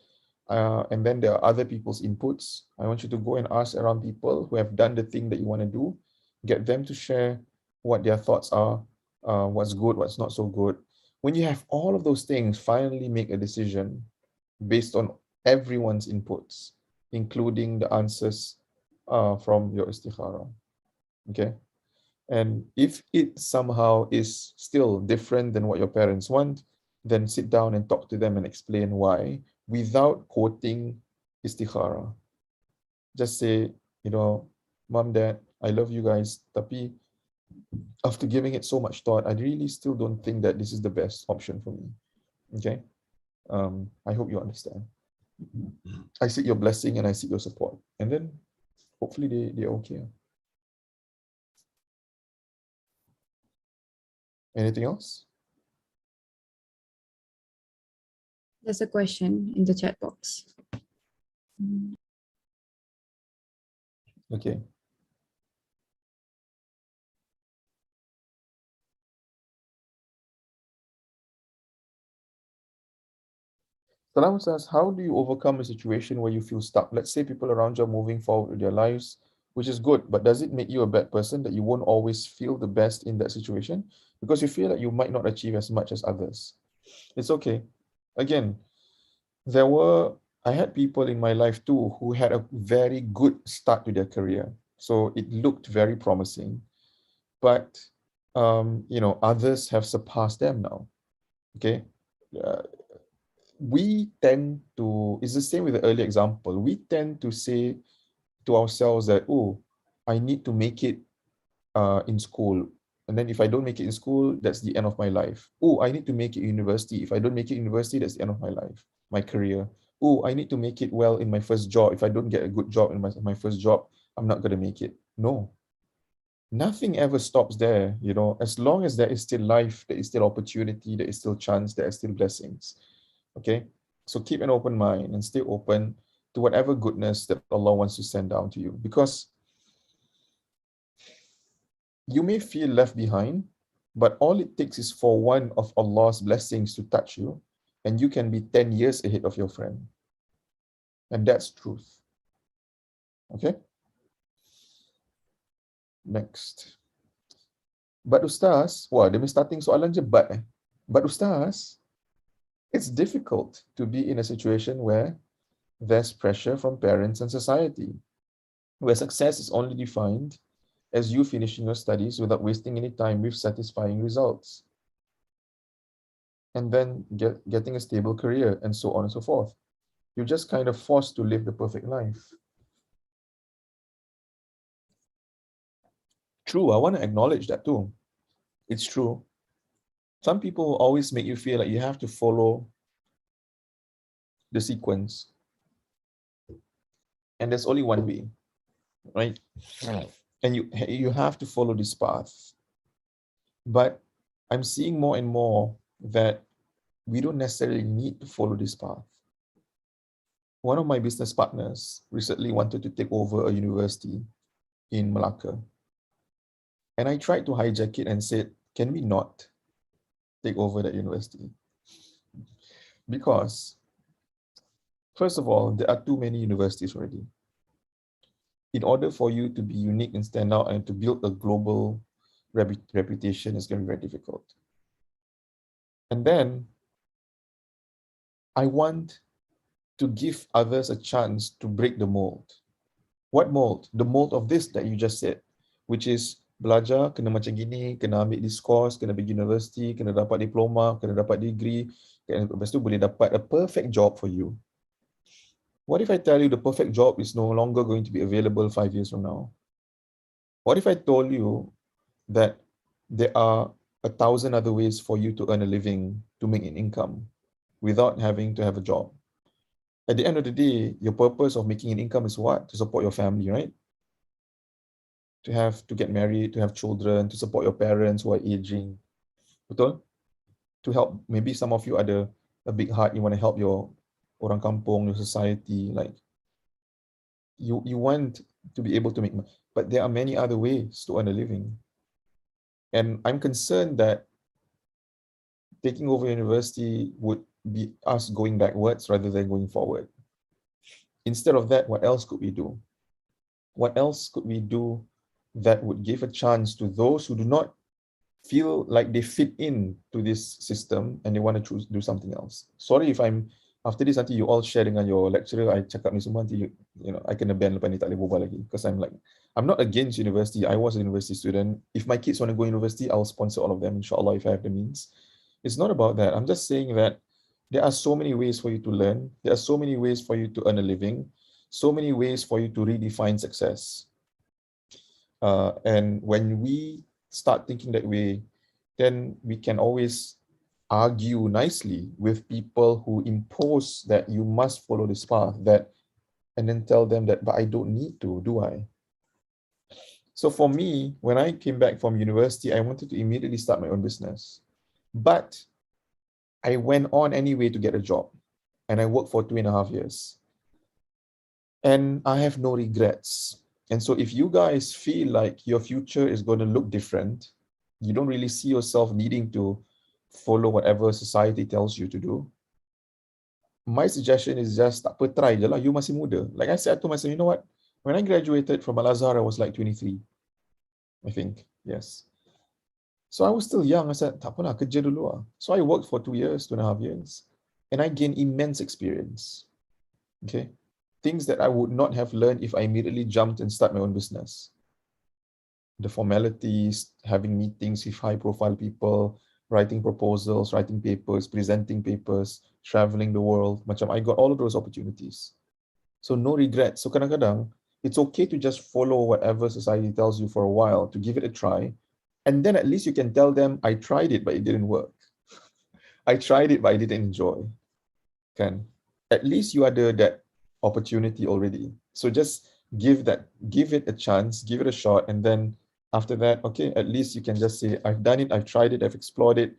and then there are other people's inputs. I want you to go and ask around people who have done the thing that you want to do, get them to share what their thoughts are, what's good, what's not so good. When you have all of those things, finally make a decision based on everyone's inputs, including the answers from your istikhara. Okay. And if it somehow is still different than what your parents want, then sit down and talk to them and explain why without quoting istikhara. Just say, Mom, Dad, I love you guys, tapi after giving it so much thought, I really still don't think that this is the best option for me. Okay. I hope you understand. I seek your blessing and I seek your support. And then hopefully they're okay. Anything else? There's a question in the chat box. Okay. Salam says, how do you overcome a situation where you feel stuck? Let's say people around you are moving forward with their lives, which is good, but does it make you a bad person that you won't always feel the best in that situation because you feel that you might not achieve as much as others? It's okay. Again, I had people in my life too who had a very good start to their career. So it looked very promising, but others have surpassed them now. Okay. We tend to, it's the same with the earlier example, we tend to say to ourselves that, oh, I need to make it in school. And then if I don't make it in school, that's the end of my life. Oh, I need to make it university. If I don't make it university, that's the end of my life, my career. Oh, I need to make it well in my first job. If I don't get a good job in my first job, I'm not going to make it. No, nothing ever stops there. As long as there is still life, there is still opportunity, there is still chance, there are still blessings. Okay, so keep an open mind and stay open to whatever goodness that Allah wants to send down to you, because you may feel left behind, but all it takes is for one of Allah's blessings to touch you, and you can be 10 years ahead of your friend. And that's truth. Okay? Next. But Ustaz, wah, dia starting soalan je but eh. But Ustaz, it's difficult to be in a situation where there's pressure from parents and society, where success is only defined as you finishing your studies without wasting any time with satisfying results, and then getting a stable career, and so on and so forth. You're just kind of forced to live the perfect life. True, I want to acknowledge that too. It's true. Some people always make you feel like you have to follow the sequence, and there's only one way, right? And you have to follow this path. But I'm seeing more and more that we don't necessarily need to follow this path. One of my business partners recently wanted to take over a university in Malacca. And I tried to hijack it and said, can we not take over that university? Because, first of all, there are too many universities already. In order for you to be unique and stand out and to build a global reputation, is going to be very difficult. And then I want to give others a chance to break the mold. What mold? The mold of this that you just said, which is belajar, kena macam gini, kena ambil this course, kena pergi university, kena dapat diploma, kena dapat degree, lepas tu boleh dapat a perfect job for you. What if I tell you the perfect job is no longer going to be available 5 years from now? What if I told you that there are 1,000 other ways for you to earn a living, to make an income, without having to have a job? At the end of the day, your purpose of making an income is what? To support your family, right? To get married, to have children, to support your parents who are aging. Betul? To help, maybe some of you ada a big heart, you want to help your orang kampung, your society, like you want to be able to make money. But there are many other ways to earn a living. And I'm concerned that taking over university would be us going backwards rather than going forward. Instead of that, what else could we do? What else could we do that would give a chance to those who do not feel like they fit in to this system and they want to do something else? Sorry if I'm, after this nanti you all share dengan your lecturer, I cakap ni semua nanti I kena ban lepas ni tak boleh berbual lagi, because I'm not against university. I was a university student. If my kids want to go university, I'll sponsor all of them, inshallah, if I have the means. It's not about that. I'm just saying that there are so many ways for you to learn. There are so many ways for you to earn a living. So many ways for you to redefine success. And when we start thinking that way, then we can always argue nicely with people who impose that you must follow this path, and then tell them that, but I don't need to, do I? So for me, when I came back from university, I wanted to immediately start my own business. But I went on anyway to get a job, and I worked for 2.5 years. And I have no regrets. And so if you guys feel like your future is going to look different, you don't really see yourself needing to follow whatever society tells you to do, my suggestion is just tak apa, try je lah. You masih muda. Like I said to myself, you know what? When I graduated from Al-Azhar, I was like 23, I think. Yes. So I was still young. I said, tak apalah, kerja dulu lah. So I worked for 2 years, 2.5 years. And I gained immense experience. Okay. Things that I would not have learned if I immediately jumped and start my own business. The formalities, having meetings with high profile people, writing proposals, writing papers, presenting papers, traveling the world. Macam I got all of those opportunities. So no regrets. So kadang-kadang, it's okay to just follow whatever society tells you for a while, to give it a try, And then at least you can tell them, I tried it, but it didn't work. I tried it, but I didn't enjoy. Can at least you ada that opportunity already. So just give it a chance, give it a shot, and then after that, okay, at least you can just say, I've done it, I've tried it, I've explored it,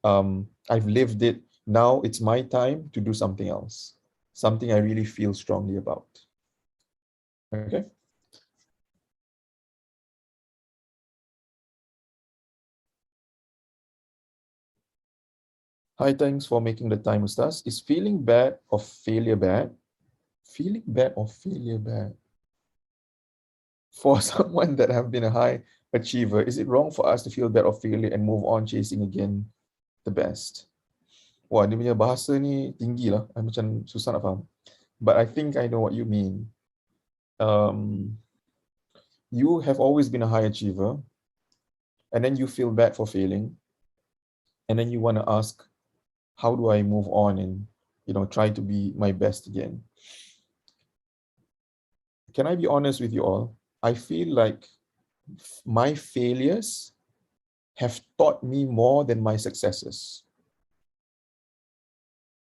I've lived it. Now it's my time to do something else, something I really feel strongly about. Okay. Hi, thanks for making the time, Ustaz. Is feeling bad or failure bad? Feeling bad or failure bad? For someone that have been a high achiever, is it wrong for us to feel bad or failure and move on chasing again the best? Wah, dia punya bahasa ni tinggi lah. I macam susah nak faham. But I think I know what you mean. You have always been a high achiever, and then you feel bad for failing, and then you want to ask, how do I move on and try to be my best again? Can I be honest with you all? I feel like my failures have taught me more than my successes.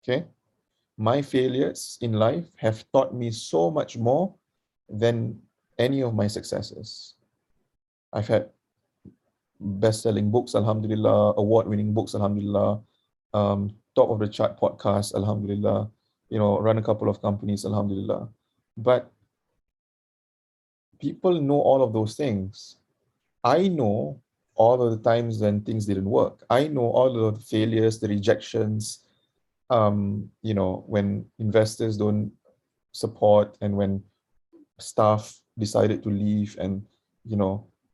Okay? My failures in life have taught me so much more than any of my successes. I've had best-selling books, alhamdulillah, award-winning books, alhamdulillah, top of the chart podcast, alhamdulillah, run a couple of companies, alhamdulillah. But people know all of those things. I know all of the times when things didn't work. I know all of the failures, the rejections, when investors don't support and when staff decided to leave, and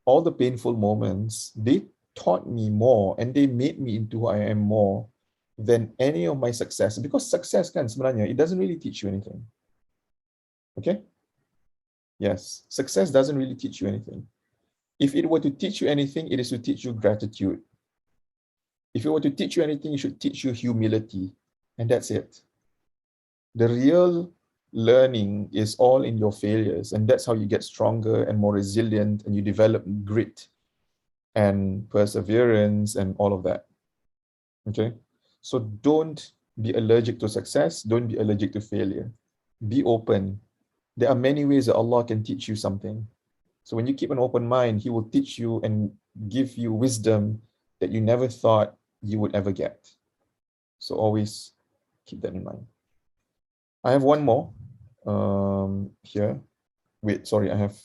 all the painful moments, they taught me more and they made me into who I am more than any of my success. Because success kan sebenarnya, it doesn't really teach you anything. Okay? Yes, success doesn't really teach you anything. If it were to teach you anything, it is to teach you gratitude. If it were to teach you anything, it should teach you humility. And that's it. The real learning is all in your failures, and that's how you get stronger and more resilient, and you develop grit and perseverance and all of that. Okay? So don't be allergic to success, don't be allergic to failure. Be open. There are many ways that Allah can teach you something. So when you keep an open mind, He will teach you and give you wisdom that you never thought you would ever get. So always keep that in mind. I have one more here. Wait, sorry, I have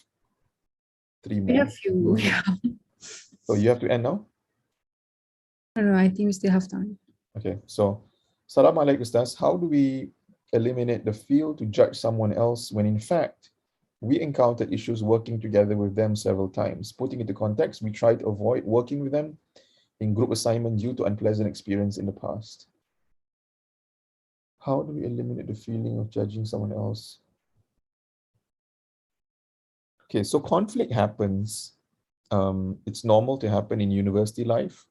three We more. have few. So you have to end now? No, I think we still have time. Okay, so Salam alaikum, Ustaz. How do we eliminate the feel to judge someone else when in fact we encountered issues working together with them several times? Putting into context, we try to avoid working with them in group assignment due to unpleasant experience in the past. How do we eliminate the feeling of judging someone else? Okay, so conflict happens. It's normal to happen in university life.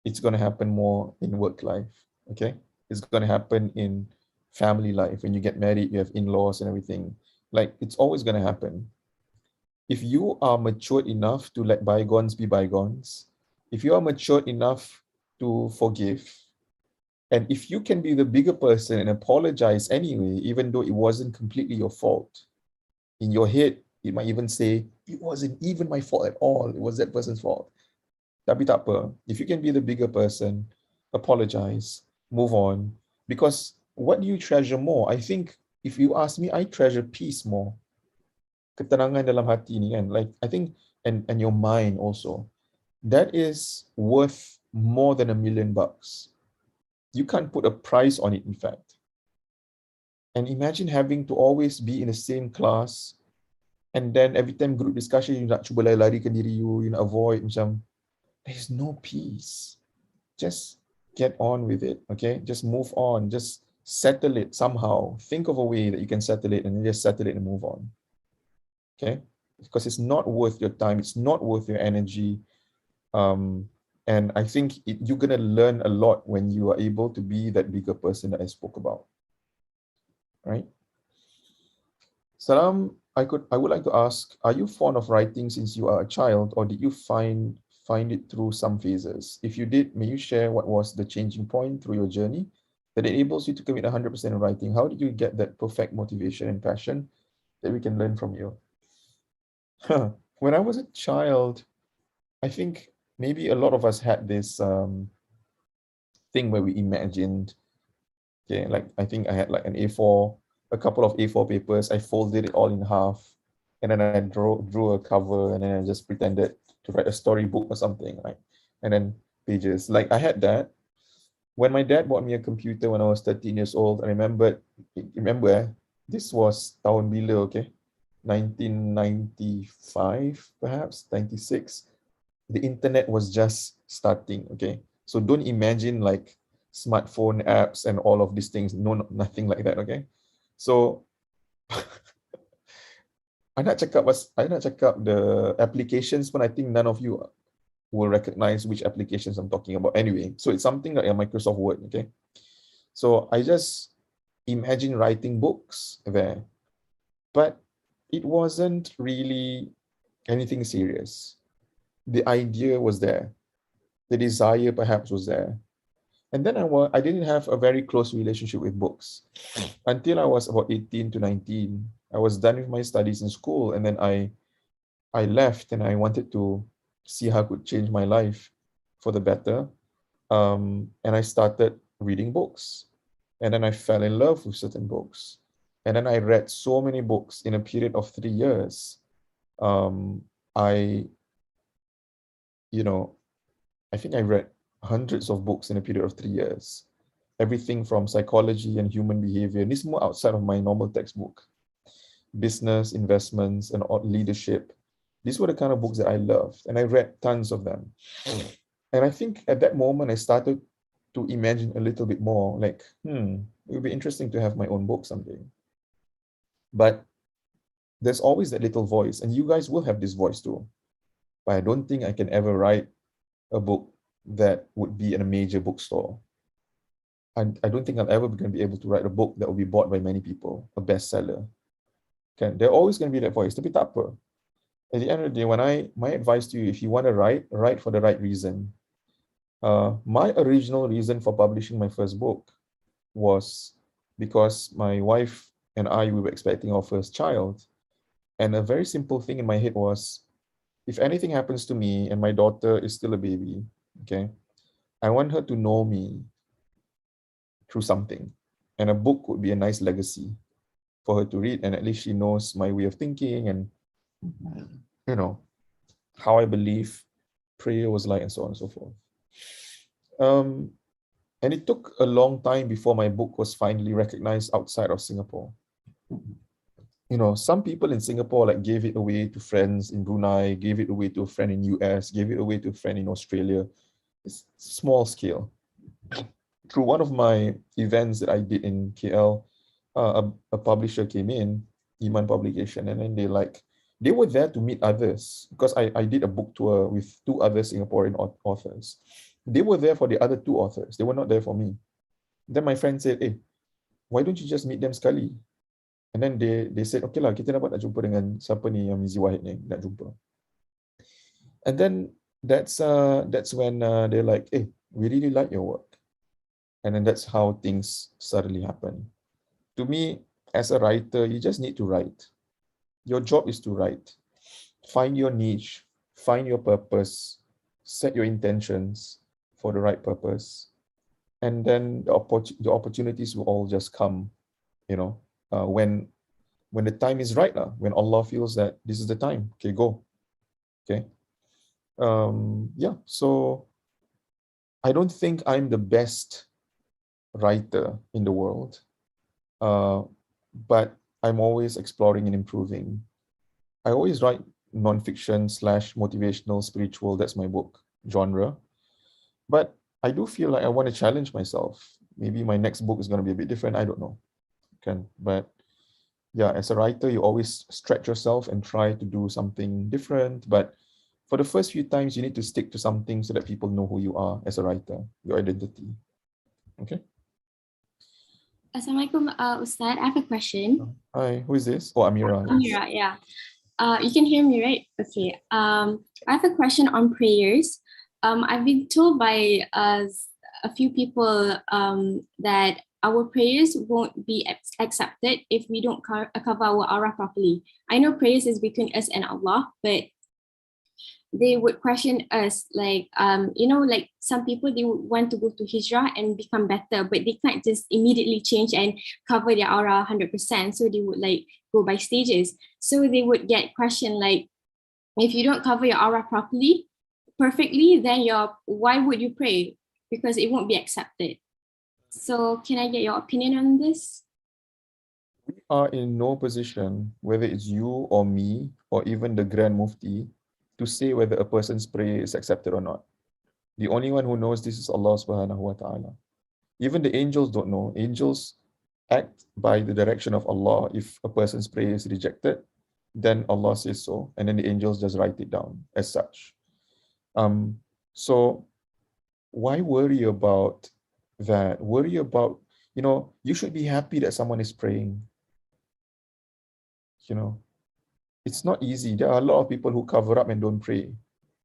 It's going to happen more in work life. Okay, it's going to happen in family life. When you get married, you have in-laws and everything. Like, it's always going to happen. If you are mature enough to let bygones be bygones, if you are mature enough to forgive, and if you can be the bigger person and apologize anyway, even though it wasn't completely your fault, in your head, it might even say, it wasn't even my fault at all. It was that person's fault. Tapi tak apa. If you can be the bigger person, apologize, move on. Because what do you treasure more? I think if you ask me, I treasure peace more. Ketenangan dalam hati ni kan. Like, I think, and your mind also. That is worth more than $1,000,000. You can't put a price on it, in fact. And imagine having to always be in the same class, and then every time group discussion, you nak cuba lari-larikan diri you nak avoid, macam, there's no peace. Just get on with it, okay? Just move on. Just settle it somehow. Think of a way that you can settle it, and then just settle it and move on, okay? Because it's not worth your time. It's not worth your energy. And I think you're going to learn a lot when you are able to be that bigger person that I spoke about, right? Salam, I would like to ask, are you fond of writing since you are a child, or did you find find it through some phases. If you did, may you share what was the changing point through your journey that enables you to commit 100% in writing? How did you get that perfect motivation and passion that we can learn from you? When I was a child, I think maybe a lot of us had this thing where we imagined, okay, like I think I had like a couple of A4 papers. I folded it all in half, and then I drew a cover, and then I just pretended to write a storybook or something, like, and then pages. Like I had that. When my dad bought me a computer when I was 13 years old, I remember this was tahun bila, okay? 1995, perhaps 96. The internet was just starting, okay? So don't imagine like smartphone apps and all of these things. No, nothing like that, okay? So I nak cakap the applications pun I think none of you will recognize which applications I'm talking about. Anyway, so it's something like a Microsoft Word, okay? So I just imagine writing books there, but it wasn't really anything serious. The idea was there. The desire perhaps was there. And then I didn't have a very close relationship with books until I was about 18 to 19. I was done with my studies in school, and then I left and I wanted to see how I could change my life for the better. And I started reading books. And then I fell in love with certain books. And then I read so many books in a period of 3 years. I, you know, I think I read hundreds of books in a period of 3 years. Everything from psychology and human behavior. This is more outside of my normal textbook. Business, investments, and leadership. These were the kind of books that I loved, and I read tons of them. And I think at that moment, I started to imagine a little bit more, like, it would be interesting to have my own book someday. But there's always that little voice, and you guys will have this voice too. But I don't think I can ever write a book that would be in a major bookstore. I don't think I'm ever going to be able to write a book that will be bought by many people, a bestseller. Okay, there's always going to be that voice. Tapi tak apa. At the end of the day, my advice to you, if you want to write for the right reason. My original reason for publishing my first book was because my wife and we were expecting our first child. And a very simple thing in my head was, if anything happens to me and my daughter is still a baby, okay, I want her to know me through something. And a book would be a nice legacy for her to read, and at least she knows my way of thinking and, how I believe prayer was like, and so on and so forth. And it took a long time before my book was finally recognized outside of Singapore. Some people in Singapore like gave it away to friends in Brunei, gave it away to a friend in US, gave it away to a friend in Australia. It's small scale. Through one of my events that I did in KL, a publisher came in, Iman Publication, and then they were there to meet others, because I did a book tour with 2 other Singaporean authors. They were there for the other 2 authors. They were not there for me. Then my friend said, "Hey, why don't you just meet them sekali?" And then they said, "Okay lah, kita dapat nak jumpa dengan siapa ni yang Mizi Wahid ni, nak jumpa." And then that's when they're like, "Hey, we really like your work." And then that's how things suddenly happen. To me, as a writer, you just need to write. Your job is to write. Find your niche, find your purpose, set your intentions for the right purpose. And then the opportunities will all just come, when the time is right, when Allah feels that this is the time. Okay, go. Okay. So I don't think I'm the best writer in the world, but I'm always exploring and improving. I always write nonfiction / motivational, spiritual. That's my book genre. But I do feel like I want to challenge myself. Maybe my next book is going to be a bit different. I don't know. But yeah, as a writer, you always stretch yourself and try to do something different. But for the first few times, you need to stick to something so that people know who you are as a writer, your identity. Okay. Assalamualaikum, Ustaz. I have a question. Hi, who is this? Oh, Amira. Amira, yeah. You can hear me, right? Okay. I have a question on prayers. I've been told by a few people that our prayers won't be accepted if we don't cover our aura properly. I know prayers is between us and Allah, but they would question us like, like some people, they would want to go to hijrah and become better, but they can't just immediately change and cover their aura 100%. So they would like go by stages. So they would get questioned like, if you don't cover your aura perfectly, then why would you pray? Because it won't be accepted. So can I get your opinion on this? We are in no position, whether it's you or me or even the Grand Mufti, to say whether a person's prayer is accepted or not. The only one who knows this is Allah subhanahu wa ta'ala. Even the angels don't know. Angels act by the direction of Allah. If a person's prayer is rejected, then Allah says so, and then the angels just write it down as such. So why worry about that? Worry about, you should be happy that someone is praying. It's not easy. There are a lot of people who cover up and don't pray.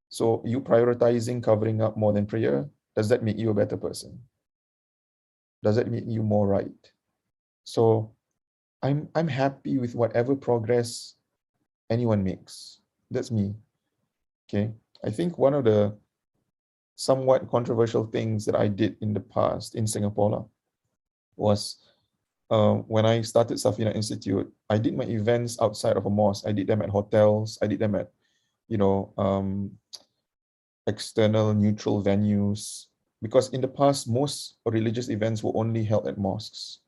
So you prioritizing covering up more than prayer, does that make you a better person? Does that make you more right? So I'm happy with whatever progress anyone makes. That's me. Okay. I think one of the somewhat controversial things that I did in the past in Singapore was when I started Safina Institute, I did my events outside of a mosque. I did them at hotels. I did them at, external neutral venues. Because in the past, most religious events were only held at mosques.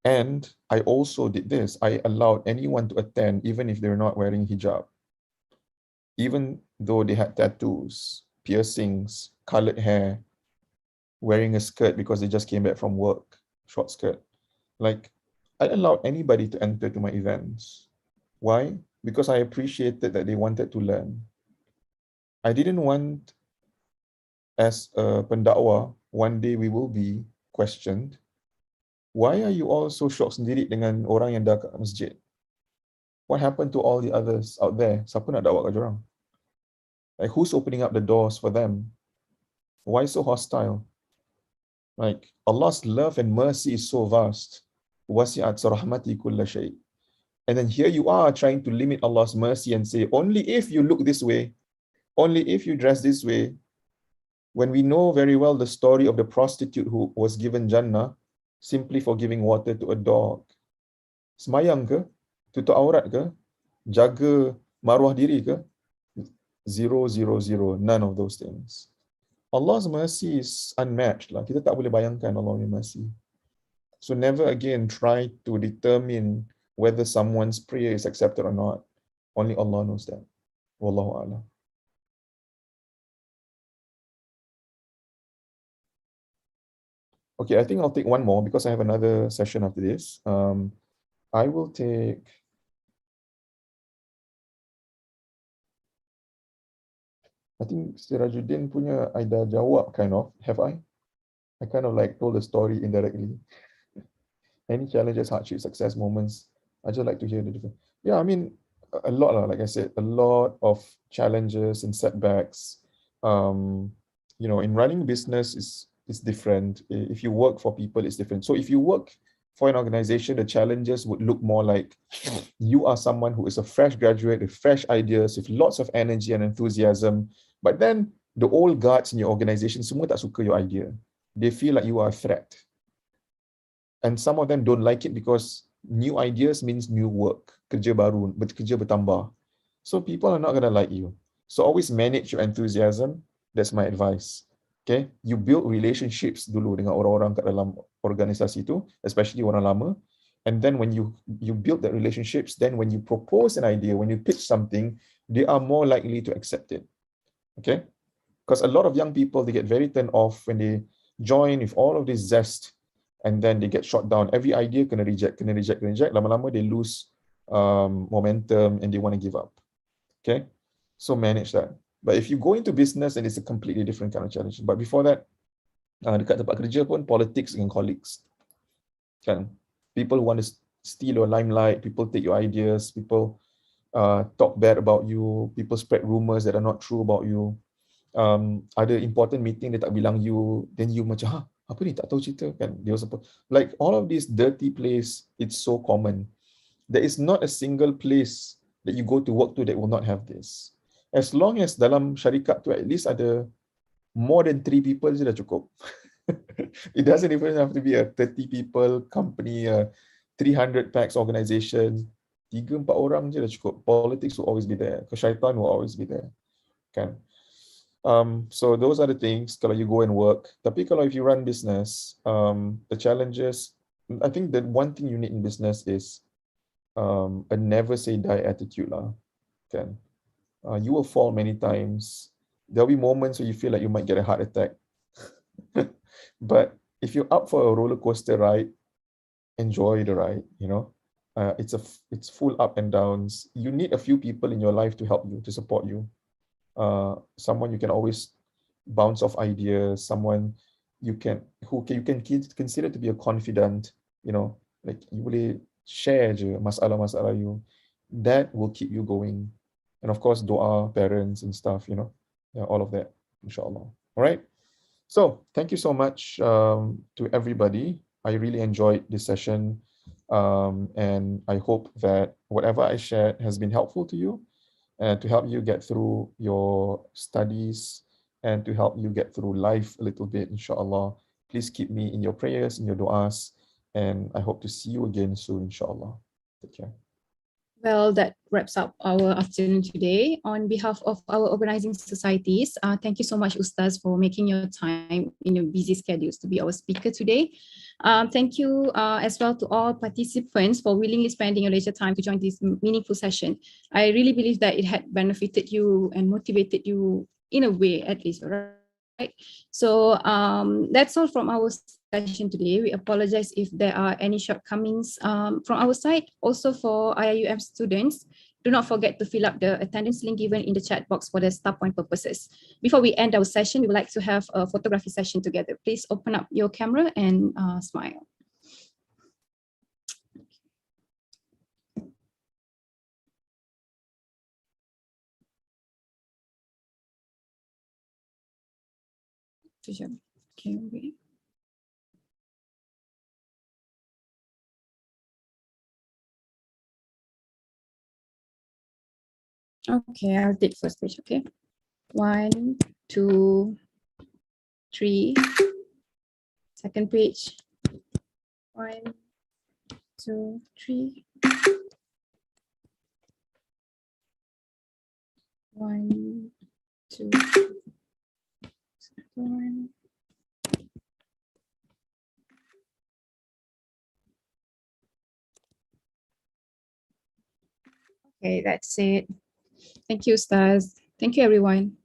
And I also did this. I allowed anyone to attend, even if they're not wearing hijab. Even though they had tattoos, piercings, colored hair, wearing a skirt because they just came back from work, short skirt. Like, I allowed anybody to enter to my events. Why? Because I appreciated that they wanted to learn. I didn't want, as a pendakwah, one day we will be questioned. Why are you all so shocked sendiri dengan orang yang dah kat masjid? What happened to all the others out there? Siapa nak dakwah kat dorang? Like, who's opening up the doors for them? Why so hostile? Like, Allah's love and mercy is so vast. Wasi'at rahmati kulla shay. And then here you are trying to limit Allah's mercy and say, only if you look this way, only if you dress this way. When we know very well the story of the prostitute who was given Jannah simply for giving water to a dog. Semayang ke? Tutup aurat ke? Jaga maruah diri ke? Zero, zero, zero. None of those things. Allah's mercy is unmatched. Kita tak boleh bayangkan Allah's mercy. So never again try to determine whether someone's prayer is accepted or not. Only Allah knows that. Wallahu a'lam. Okay, I think I'll take one more because I have another session after this. I will take... I think Sirajuddin punya I dah jawab kind of, have I? I kind of like told the story indirectly. Any challenges, hardships, success moments? I just like to hear the different. Yeah, I mean, a lot, like I said, a lot of challenges and setbacks. In running business is different. If you work for people, it's different. So if you work for an organization, the challenges would look more like you are someone who is a fresh graduate with fresh ideas, with lots of energy and enthusiasm. But then the old guards in your organization semua tak suka your idea. They feel like you are a threat. And some of them don't like it because new ideas means new work, kerja baru, kerja bertambah. So people are not going to like you. So always manage your enthusiasm. That's my advice. Okay, you build relationships dulu dengan orang-orang kat dalam organisasi tu, especially orang lama. And then when you build that relationships, then when you propose an idea, when you pitch something, they are more likely to accept it. Okay, because a lot of young people, they get very turned off when they join with all of this zest, and then they get shot down. Every idea kena reject. Lama-lama they lose momentum and they want to give up. Okay, so manage that. But if you go into business, and it's a completely different kind of challenge. But before that, dekat tempat kerja pun politics dengan colleagues. Kan? People want to steal your limelight, people take your ideas, people talk bad about you, people spread rumors that are not true about you. Ada important meeting dia tak bilang you, then you macam, apa ni, tak tahu cerita kan. They also like all of these dirty place, it's so common. There is not a single place that you go to work to that will not have this. As long as dalam syarikat tu at least ada more than 3 people je dah cukup. It doesn't even have to be a 30 people company, a 300 packs organization. 3-4 orang je dah cukup. Politics will always be there. Kesyaitan will always be there. Kan? So those are the things kalau you go and work. Tapi kalau if you run business, the challenges, I think the one thing you need in business is a never say die attitude lah. Kan? You will fall many times. There'll be moments where you feel like you might get a heart attack. But if you're up for a roller coaster ride, enjoy the ride, you know. It's full up and downs. You need a few people in your life to help you, to support you. Someone you can always bounce off ideas, someone you can consider to be a confidant, you know, like you boleh share je masalah-masalah you. That will keep you going. And of course, doa, parents and stuff, you know, yeah, all of that, inshallah. All right. So thank you so much to everybody. I really enjoyed this session. And I hope that whatever I shared has been helpful to you and to help you get through your studies and to help you get through life a little bit, inshallah. Please keep me in your prayers, in your du'as, and I hope to see you again soon, inshallah. Take care. Well, that wraps up our afternoon today. On behalf of our organizing societies, thank you so much, Ustaz, for making your time in your busy schedules to be our speaker today. Thank you as well to all participants for willingly spending your leisure time to join this meaningful session. I really believe that it had benefited you and motivated you in a way, at least, right? So that's all from our session today. We apologize if there are any shortcomings from our side. Also for IIUM students, do not forget to fill up the attendance link given in the chat box for the start point purposes. Before we end our session, we would like to have a photography session together. Please open up your camera and smile. Okay, wait. Okay, I'll take first page, okay? 1, 2, 3. Second page. 1, 2, 3. 1, 2, 1. Okay, that's it. Thank you, Ustaz. Thank you, everyone.